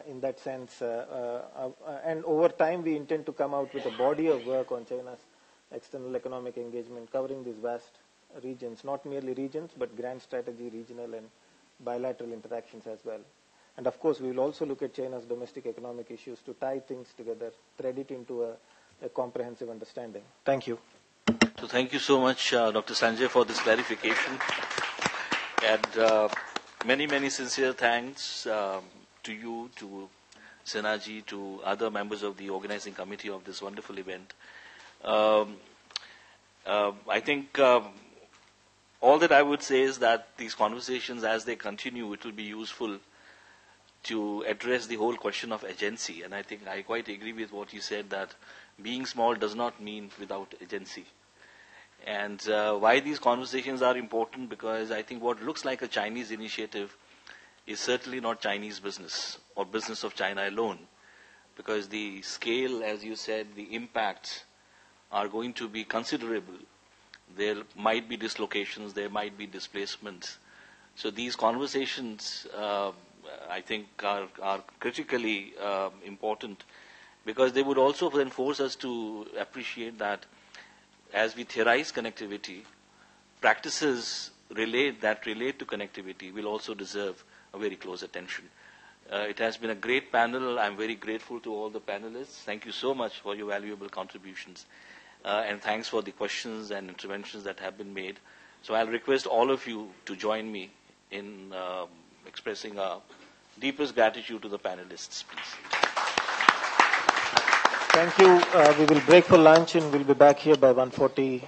in that sense. And over time we intend to come out with a body of work on China's external economic engagement covering these vast regions, not merely regions, but grand strategy, regional and bilateral interactions as well. And of course, we will also look at China's domestic economic issues to tie things together, thread it into a comprehensive understanding. Thank you. So thank you so much, Dr. Sanjay, for this clarification. And many, many sincere thanks to you, to Sinaji, to other members of the organizing committee of this wonderful event. I think all that I would say is that these conversations, as they continue, it will be useful to address the whole question of agency. And I think I quite agree with what you said, that being small does not mean without agency. And why these conversations are important, because I think what looks like a Chinese initiative is certainly not Chinese business or business of China alone, because the scale, as you said, the impacts are going to be considerable. There might be dislocations, there might be displacements. So these conversations, I think, are critically important, because they would also then force us to appreciate that as we theorize connectivity, practices that relate to connectivity will also deserve a very close attention. It has been a great panel. I'm very grateful to all the panelists. Thank you so much for your valuable contributions. And thanks for the questions and interventions that have been made. So I'll request all of you to join me in expressing our deepest gratitude to the panelists, please. Thank you. We will break for lunch and we'll be back here by 1:40.